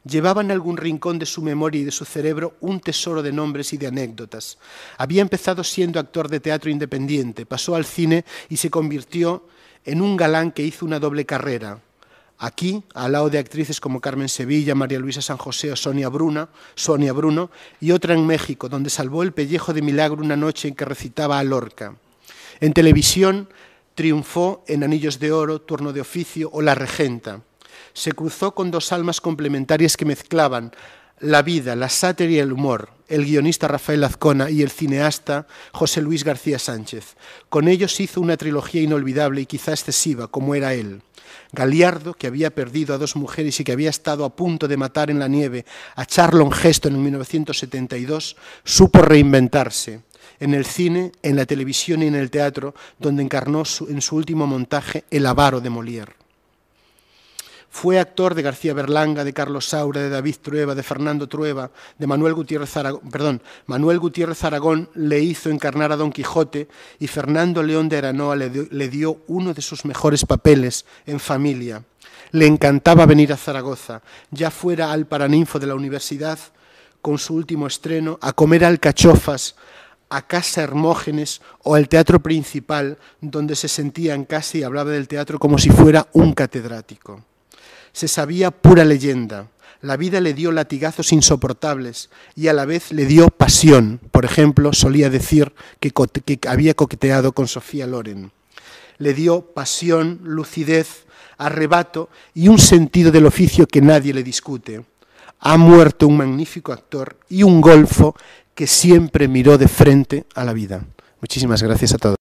Llevaba en algún rincón de su memoria y de su cerebro un tesoro de nombres y de anécdotas. Había empezado siendo actor de teatro independiente, pasó al cine y se convirtió en un galán que hizo una doble carrera. Aquí, al lado de actrices como Carmen Sevilla, María Luisa San José o Sonia Bruno, y otra en México, donde salvó el pellejo de milagro una noche en que recitaba a Lorca. En televisión triunfó en Anillos de Oro, Turno de Oficio o La Regenta. Se cruzó con 2 almas complementarias que mezclaban la vida, la sátira y el humor, el guionista Rafael Azcona y el cineasta José Luis García Sánchez. Con ellos hizo una trilogía inolvidable y quizá excesiva, como era él. Galiardo, que había perdido a 2 mujeres y que había estado a punto de matar en la nieve a Charlton Heston en 1972, supo reinventarse en el cine, en la televisión y en el teatro, donde encarnó en su último montaje El avaro de Molière. Fue actor de García Berlanga, de Carlos Saura, de David Trueba, de Fernando Trueba, de Manuel Gutiérrez Aragón le hizo encarnar a Don Quijote y Fernando León de Aranoa le dio uno de sus mejores papeles en Familia. Le encantaba venir a Zaragoza, ya fuera al Paraninfo de la Universidad con su último estreno, a comer alcachofas, a Casa Hermógenes o al Teatro Principal, donde se sentía en casa y hablaba del teatro como si fuera un catedrático. Se sabía pura leyenda. La vida le dio latigazos insoportables y a la vez le dio pasión. Por ejemplo, solía decir que había coqueteado con Sofía Loren. Le dio pasión, lucidez, arrebato y un sentido del oficio que nadie le discute. Ha muerto un magnífico actor y un golfo que siempre miró de frente a la vida. Muchísimas gracias a todos.